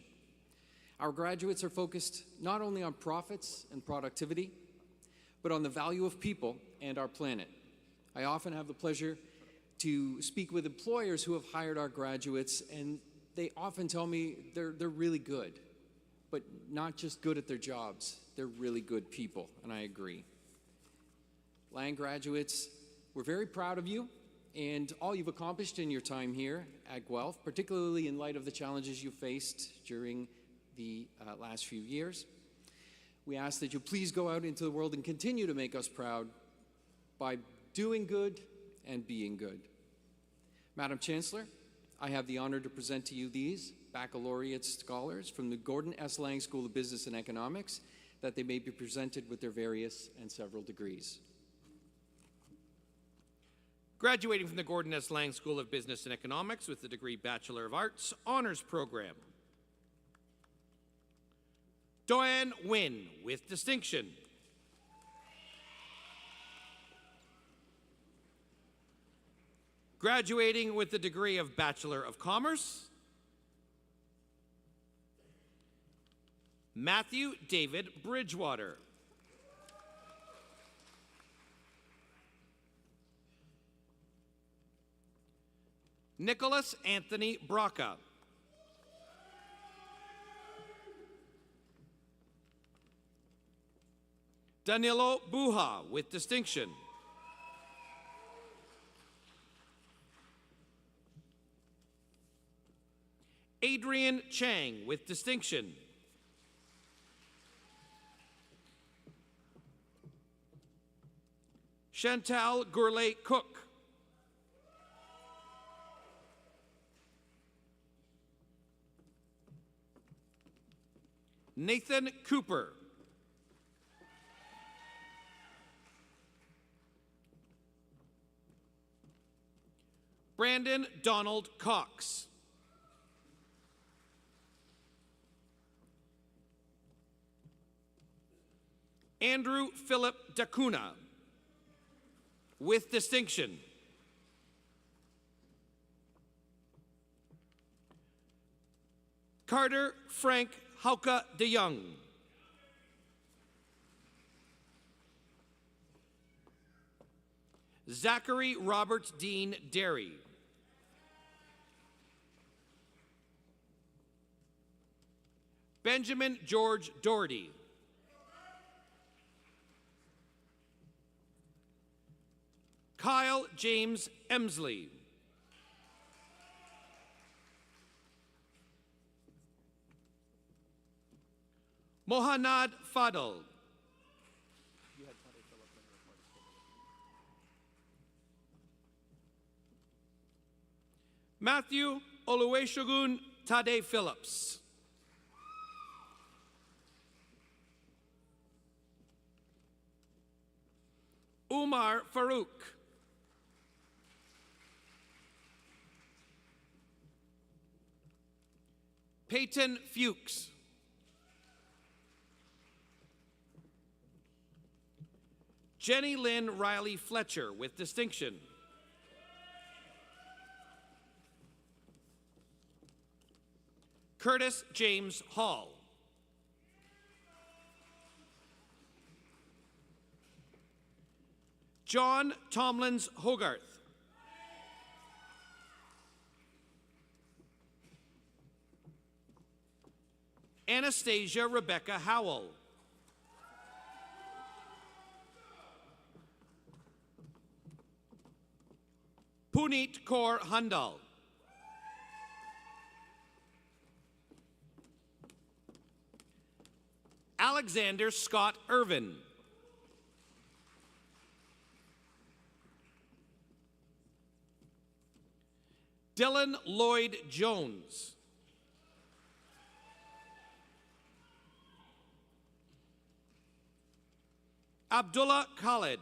Our graduates are focused not only on profits and productivity, but on the value of people and our planet. I often have the pleasure to speak with employers who have hired our graduates, and they often tell me they're really good, but not just good at their jobs, they're really good people, and I agree. Lang graduates, we're very proud of you and all you've accomplished in your time here at Guelph, particularly in light of the challenges you faced during the last few years. We ask that you please go out into the world and continue to make us proud by doing good and being good. Madam Chancellor, I have the honor to present to you these baccalaureate scholars from the Gordon S. Lang School of Business and Economics, that they may be presented with their various and several degrees. Graduating from the Gordon S. Lang School of Business and Economics with the degree Bachelor of Arts, Honors Program. Doan Nguyen with distinction. Graduating with the degree of Bachelor of Commerce, Matthew David Bridgewater. Nicholas Anthony Braca. Danilo Buha with distinction. Adrian Chang with distinction. Chantal Gourlay Cook. Nathan Cooper. Brandon Donald Cox. Andrew Philip Dacuna with distinction. Carter Frank Hauke de Jong. Zachary Robert Dean Derry. Benjamin George Doherty. Kyle James Emsley. Mohanad Fadl. Matthew Oluwasegun Tade Phillips. Umar Farouk. Peyton Fuchs. Jenny Lynn Riley Fletcher with distinction. Curtis James Hall. John Tomlins Hogarth. Anastasia Rebecca Howell. Puneet Kaur Handal. Alexander Scott Irvin. Dylan Lloyd Jones. Abdullah Khalid.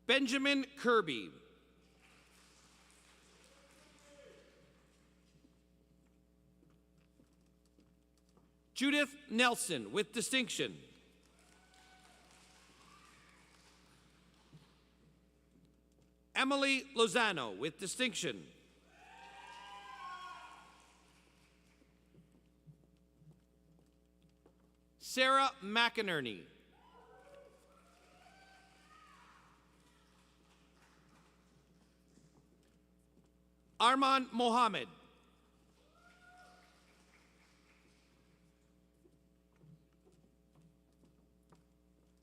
Benjamin Kirby. Judith Nelson with distinction. Emily Lozano with distinction. Sarah McInerney. Arman Mohammed.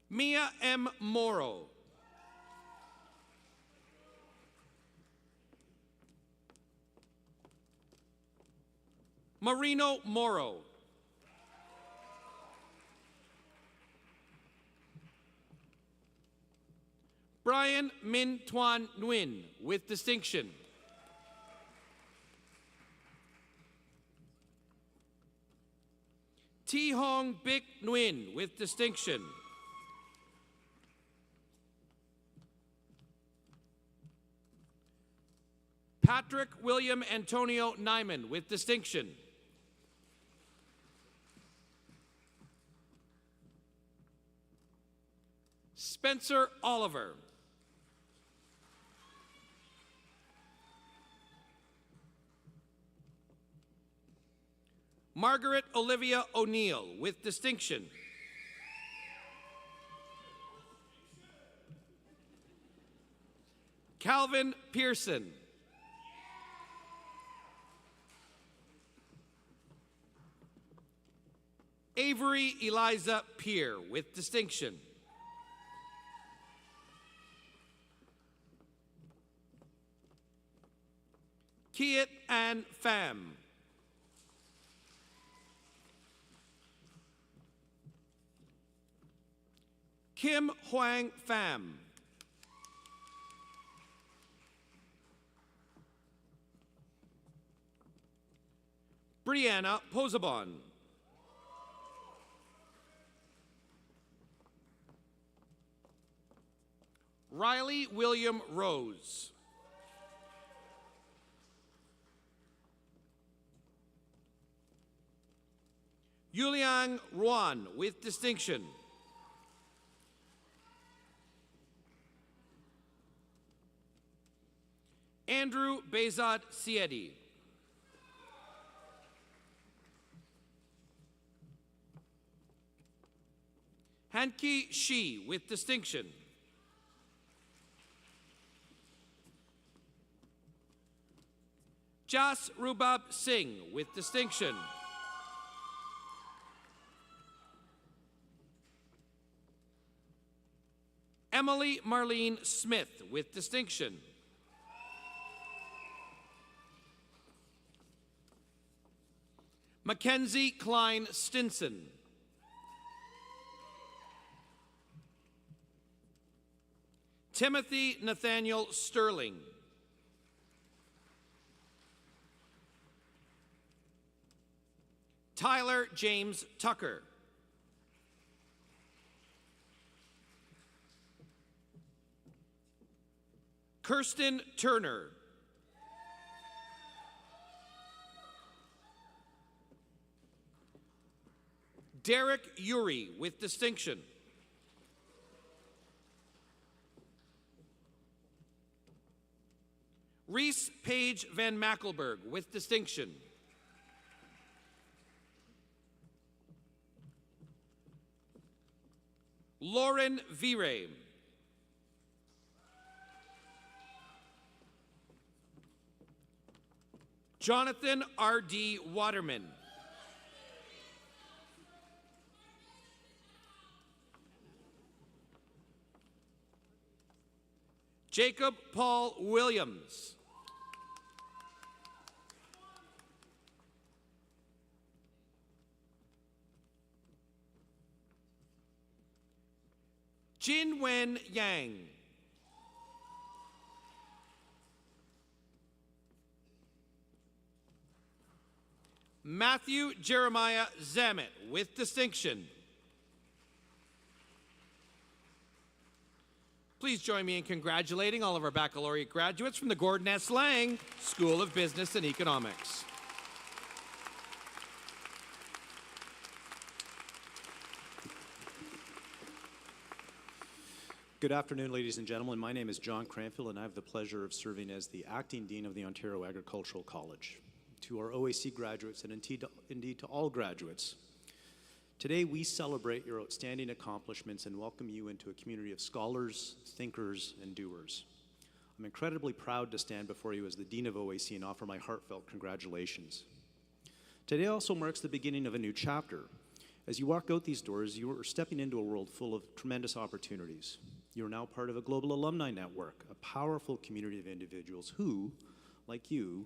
Mia M. Morrow. Marino Moro. Brian Min Tuan Nguyen with distinction. Thi Hong Bik Nguyen with distinction. Patrick William Antonio Nyman with distinction. Spencer Oliver. Margaret Olivia O'Neill with distinction. Calvin Pearson. Avery Eliza Peer with distinction. Kiet Ann Pham. Kim Huang Pham. Brianna Posabon. Riley William Rose. Yuliang Ruan with distinction. Andrew Bezat Siedi. Hanki Shi with distinction. Jas Rubab Singh with distinction. Emily Marlene Smith with distinction. Mackenzie Klein Stinson. Timothy Nathaniel Sterling. Tyler James Tucker. Kirsten Turner. Derek Uri with distinction. Reese Page Van Mackelberg with distinction. Lauren Vire. Jonathan R.D. Waterman. Jacob Paul Williams. Jin Wen Yang. Matthew Jeremiah Zamet with distinction. Please join me in congratulating all of our baccalaureate graduates from the Gordon S. Lang School of Business and Economics. Good afternoon, ladies and gentlemen. My name is John Cranfield, and I have the pleasure of serving as the Acting Dean of the Ontario Agricultural College. To our OAC graduates, and indeed to all graduates, today we celebrate your outstanding accomplishments and welcome you into a community of scholars, thinkers, and doers. I'm incredibly proud to stand before you as the Dean of OAC and offer my heartfelt congratulations. Today also marks the beginning of a new chapter. As you walk out these doors, you are stepping into a world full of tremendous opportunities. You are now part of a global alumni network, a powerful community of individuals who, like you,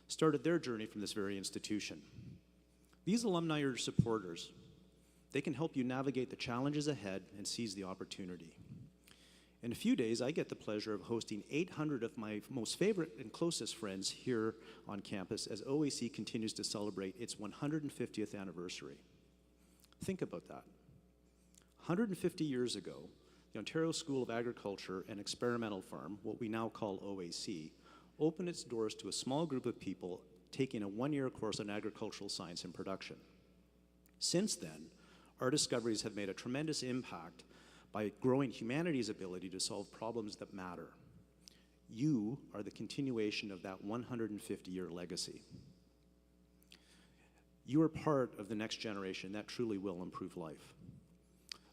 started their journey from this very institution. These alumni are your supporters. They can help you navigate the challenges ahead and seize the opportunity. In a few days, I get the pleasure of hosting 800 of my most favorite and closest friends here on campus as OAC continues to celebrate its 150th anniversary. Think about that. 150 years ago, the Ontario School of Agriculture and Experimental Farm, what we now call OAC, opened its doors to a small group of people taking a one-year course on agricultural science and production. Since then, our discoveries have made a tremendous impact by growing humanity's ability to solve problems that matter. You are the continuation of that 150-year legacy. You are part of the next generation that truly will improve life.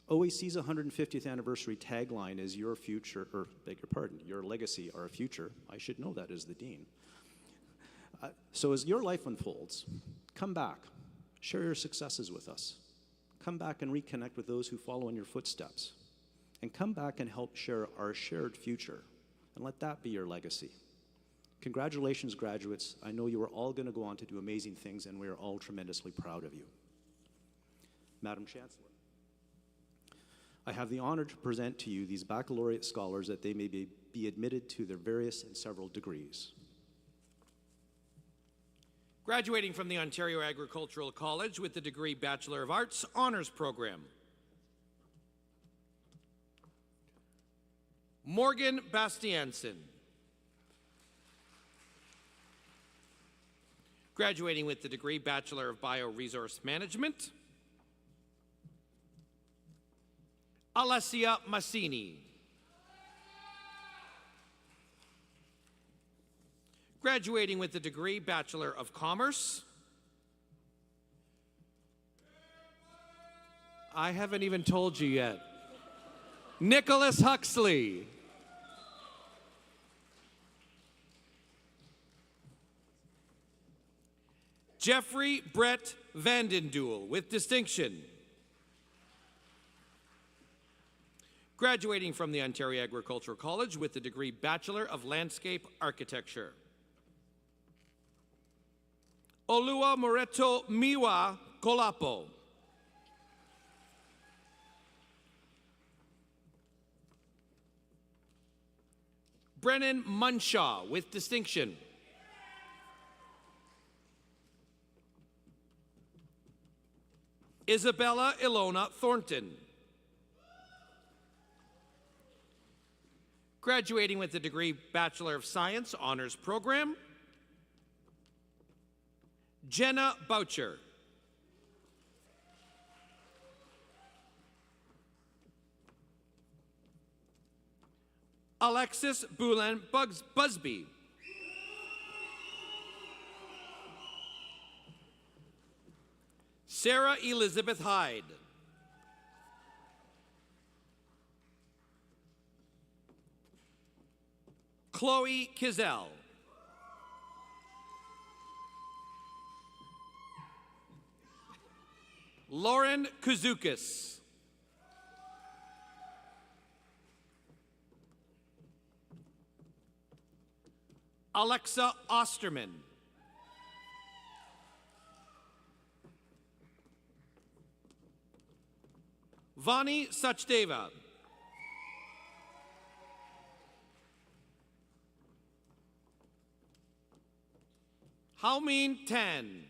OAC's 150th anniversary tagline is your future, or beg your pardon, your legacy, our future. I should know that as the dean. So as your life unfolds, come back, share your successes with us. Come back and reconnect with those who follow in your footsteps. And come back and help share our shared future, and let that be your legacy. Congratulations, graduates. I know you are all going to go on to do amazing things, and we are all tremendously proud of you. Madam Chancellor, I have the honor to present to you these baccalaureate scholars that they may be admitted to their various and several degrees. Graduating from the Ontario Agricultural College with the degree Bachelor of Arts Honors Program. Morgan Bastiansen. Graduating with the degree Bachelor of Bioresource Management. Alessia Massini. Graduating with the degree Bachelor of Commerce. I haven't even told you yet. Nicholas Huxley. Jeffrey Brett Vandenduel with distinction. Graduating from the Ontario Agricultural College with the degree Bachelor of Landscape Architecture. Olua Moreto Miwa Kolapo. Brennan Munshaw with distinction. Isabella Ilona Thornton. Graduating with the degree Bachelor of Science Honors Program. Jenna Boucher. Alexis Boulan Busby. Sarah Elizabeth Hyde. Chloe Kizell. Lauren Kuzukis. Alexa Osterman. Vani Sachdeva. Haomin Tan.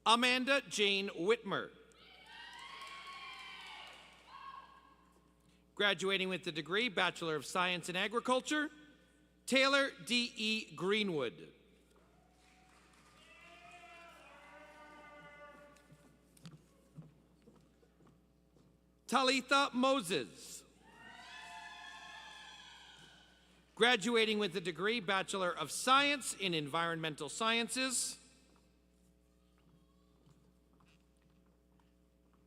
Amanda Jane Whitmer. Graduating with the degree Bachelor of Science in Agriculture, Taylor D.E. Greenwood. Talitha Moses. Graduating with the degree Bachelor of Science in Environmental Sciences,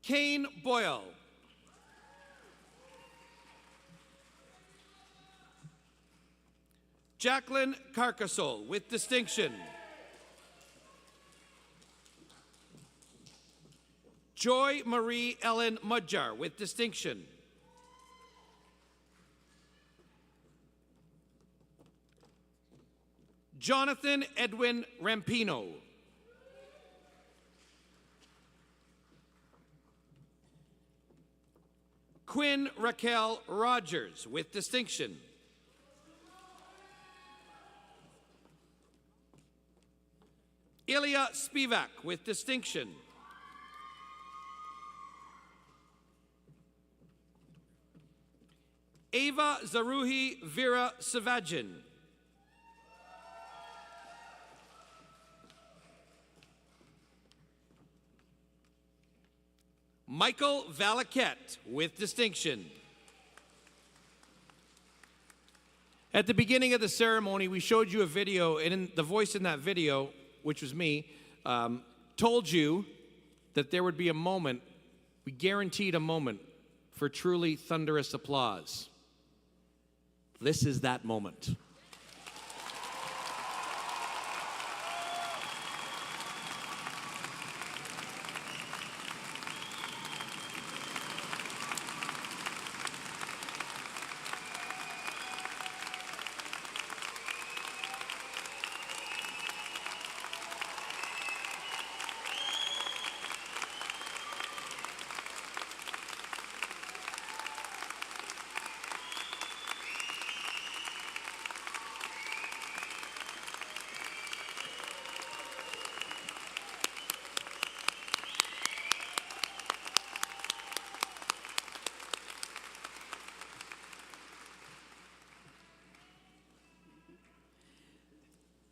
Kane Boyle. Jacqueline Carcassol with distinction. Joy Marie Ellen Mudjar with distinction. Jonathan Edwin Rampino. Quinn Raquel Rogers with distinction. Ilya Spivak with distinction. Ava Zaruhi Vera Savajin. Michael Valaquette with distinction. At the beginning of the ceremony, we showed you a video, and the voice in that video, which was me, told you that there would be a moment, we guaranteed a moment for truly thunderous applause. This is that moment.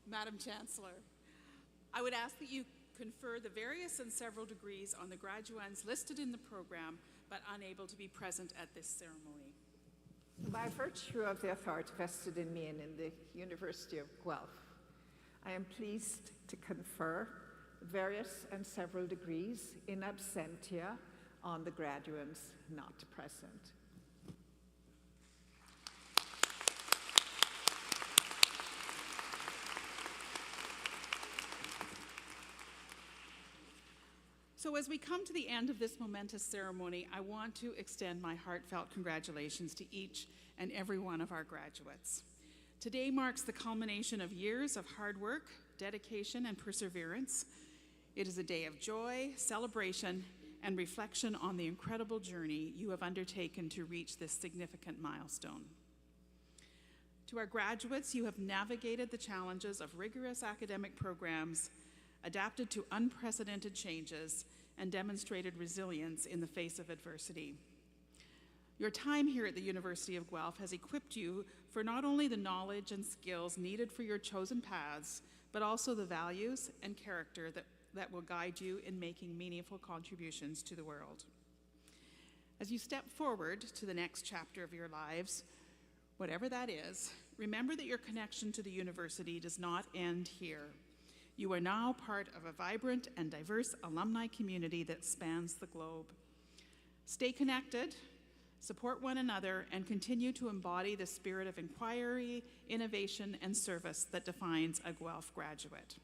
Madam Chancellor, I would ask that you confer the various and several degrees on the graduands listed in the program but unable to be present at this ceremony. By virtue of the authority vested in me and in the University of Guelph, I am pleased to confer various and several degrees in absentia on the graduands not present. So as we come to the end of this momentous ceremony, I want to extend my heartfelt congratulations to each and every one of our graduates. Today marks the culmination of years of hard work, dedication, and perseverance. It is a day of joy, celebration, and reflection on the incredible journey you have undertaken to reach this significant milestone. To our graduates, you have navigated the challenges of rigorous academic programs, adapted to unprecedented changes, and demonstrated resilience in the face of adversity. Your time here at the University of Guelph has equipped you for not only the knowledge and skills needed for your chosen paths, but also the values and character that will guide you in making meaningful contributions to the world. As you step forward to the next chapter of your lives, whatever that is, remember that your connection to the university does not end here. You are now part of a vibrant and diverse alumni community that spans the globe. Stay connected, support one another, and continue to embody the spirit of inquiry, innovation, and service that defines a Guelph graduate.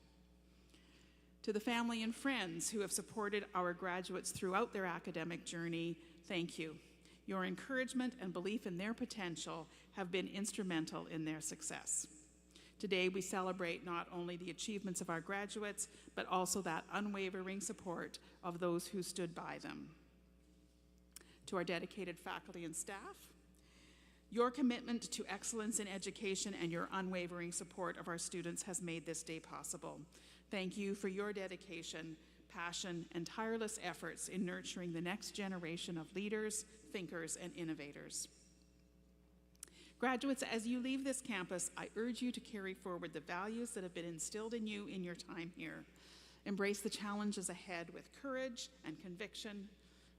To the family and friends who have supported our graduates throughout their academic journey, thank you. Your encouragement and belief in their potential have been instrumental in their success. Today, we celebrate not only the achievements of our graduates, but also that unwavering support of those who stood by them. To our dedicated faculty and staff, your commitment to excellence in education and your unwavering support of our students has made this day possible. Thank you for your dedication, passion, and tireless efforts in nurturing the next generation of leaders, thinkers, and innovators. Graduates, as you leave this campus, I urge you to carry forward the values that have been instilled in you in your time here. Embrace the challenges ahead with courage and conviction.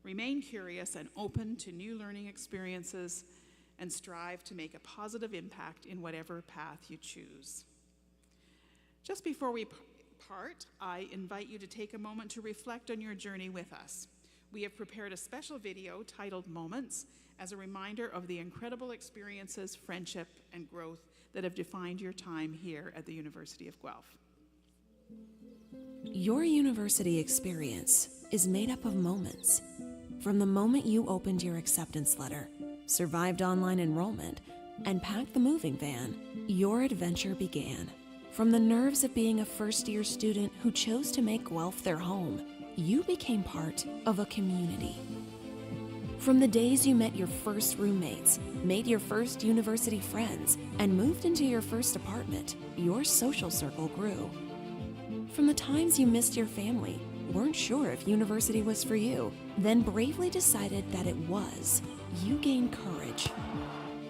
Remain curious and open to new learning experiences, and strive to make a positive impact in whatever path you choose. Just before we part, I invite you to take a moment to reflect on your journey with us. We have prepared a special video titled Moments as a reminder of the incredible experiences, friendship, and growth that have defined your time here at the University of Guelph. Your university experience is made up of moments. From the moment you opened your acceptance letter, survived online enrollment, and packed the moving van, your adventure began. From the nerves of being a first-year student who chose to make Guelph their home, you became part of a community. From the days you met your first roommates, made your first university friends, and moved into your first apartment, your social circle grew. From the times you missed your family, weren't sure if university was for you, then bravely decided that it was, you gained courage.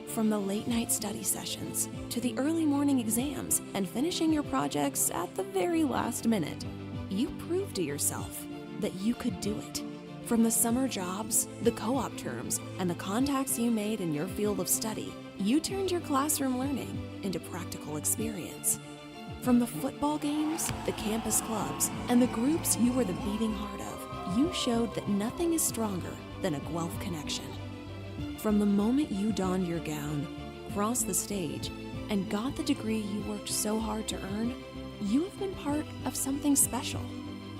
From the late night study sessions, to the early morning exams, and finishing your projects at the very last minute, you proved to yourself that you could do it. From the summer jobs, the co-op terms, and the contacts you made in your field of study, you turned your classroom learning into practical experience. From the football games, the campus clubs, and the groups you were the beating heart of, you showed that nothing is stronger than a Guelph connection. From the moment you donned your gown, crossed the stage, and got the degree you worked so hard to earn, you have been part of something special.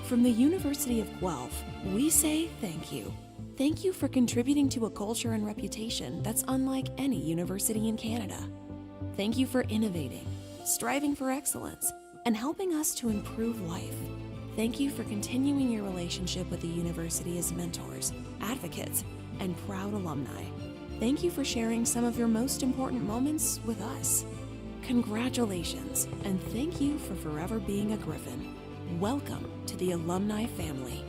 From the University of Guelph, we say thank you. Thank you for contributing to a culture and reputation that's unlike any university in Canada. Thank you for innovating, striving for excellence, and helping us to improve life. Thank you for continuing your relationship with the university as mentors, advocates, and proud alumni. Thank you for sharing some of your most important moments with us. Congratulations, and thank you for forever being a Griffin. Welcome to the alumni family.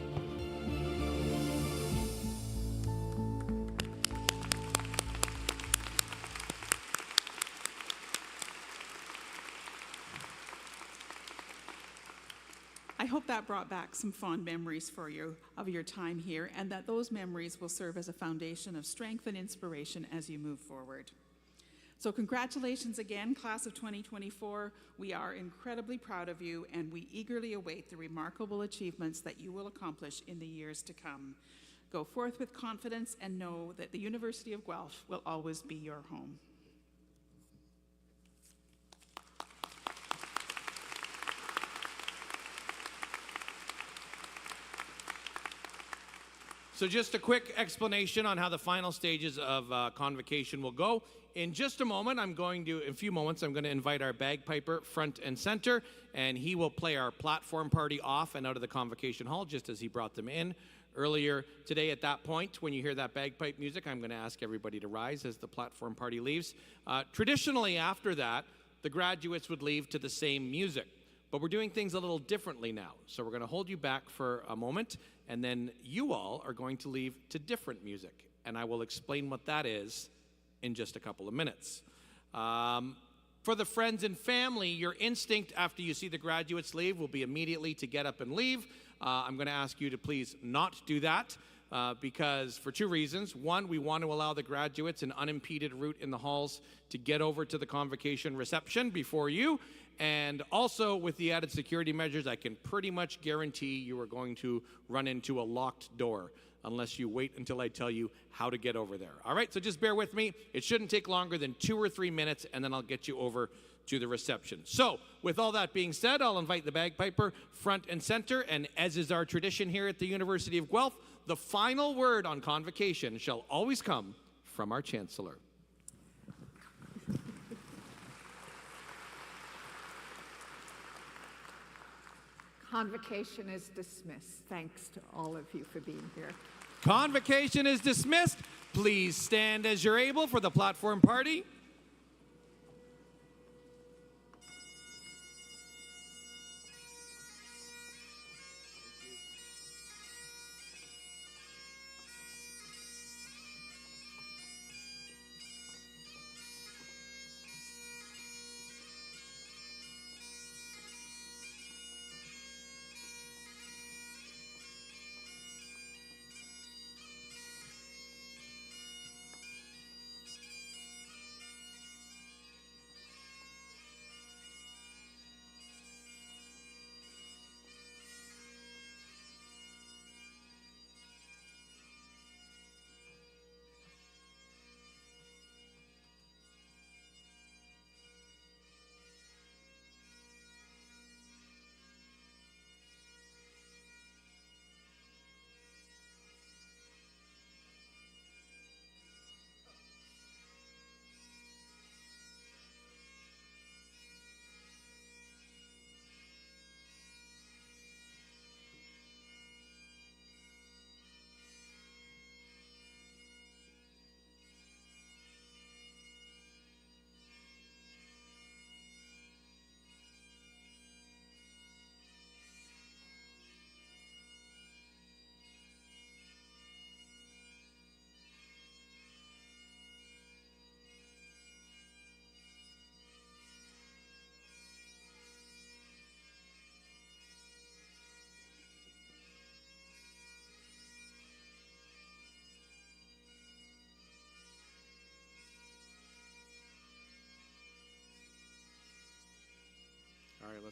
I hope that brought back some fond memories for you of your time here, and that those memories will serve as a foundation of strength and inspiration as you move forward. So congratulations again, class of 2024. We are incredibly proud of you, and we eagerly await the remarkable achievements that you will accomplish in the years to come. Go forth with confidence and know that the University of Guelph will always be your home. So just a quick explanation on how the final stages of convocation will go. In just a moment, in a few moments, I'm going to invite our bagpiper front and center, and he will play our platform party off and out of the convocation hall, just as he brought them in earlier today. At that point, when you hear that bagpipe music, I'm going to ask everybody to rise as the platform party leaves. Traditionally, after that, the graduates would leave to the same music. But we're doing things a little differently now. So we're going to hold you back for a moment, and then you all are going to leave to different music. And I will explain what that is in just a couple of minutes. For the friends and family, your instinct after you see the graduates leave will be immediately to get up and leave. I'm going to ask you to please not do that because for two reasons. One, we want to allow the graduates an unimpeded route in the halls to get over to the convocation reception before you. And also, with the added security measures, I can pretty much guarantee you are going to run into a locked door unless you wait until I tell you how to get over there. All right, so just bear with me. It shouldn't take longer than 2 or 3 minutes, and then I'll get you over to the reception. So, with all that being said, I'll invite the bagpiper front and center, and as is our tradition here at the University of Guelph, the final word on convocation shall always come from our Chancellor. Convocation is dismissed. Thanks to all of you for being here. Convocation is dismissed. Please stand as you're able for the platform party.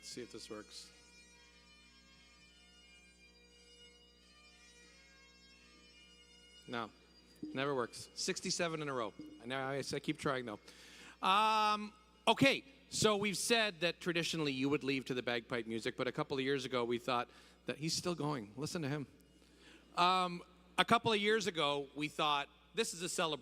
Let's see if this works. No, never works. 67 in a row. I keep trying though. Okay, so we've said that traditionally you would leave to the bagpipe music, but a couple of years ago we thought that he's still going. Listen to him. A couple of years ago we thought this is a celebration.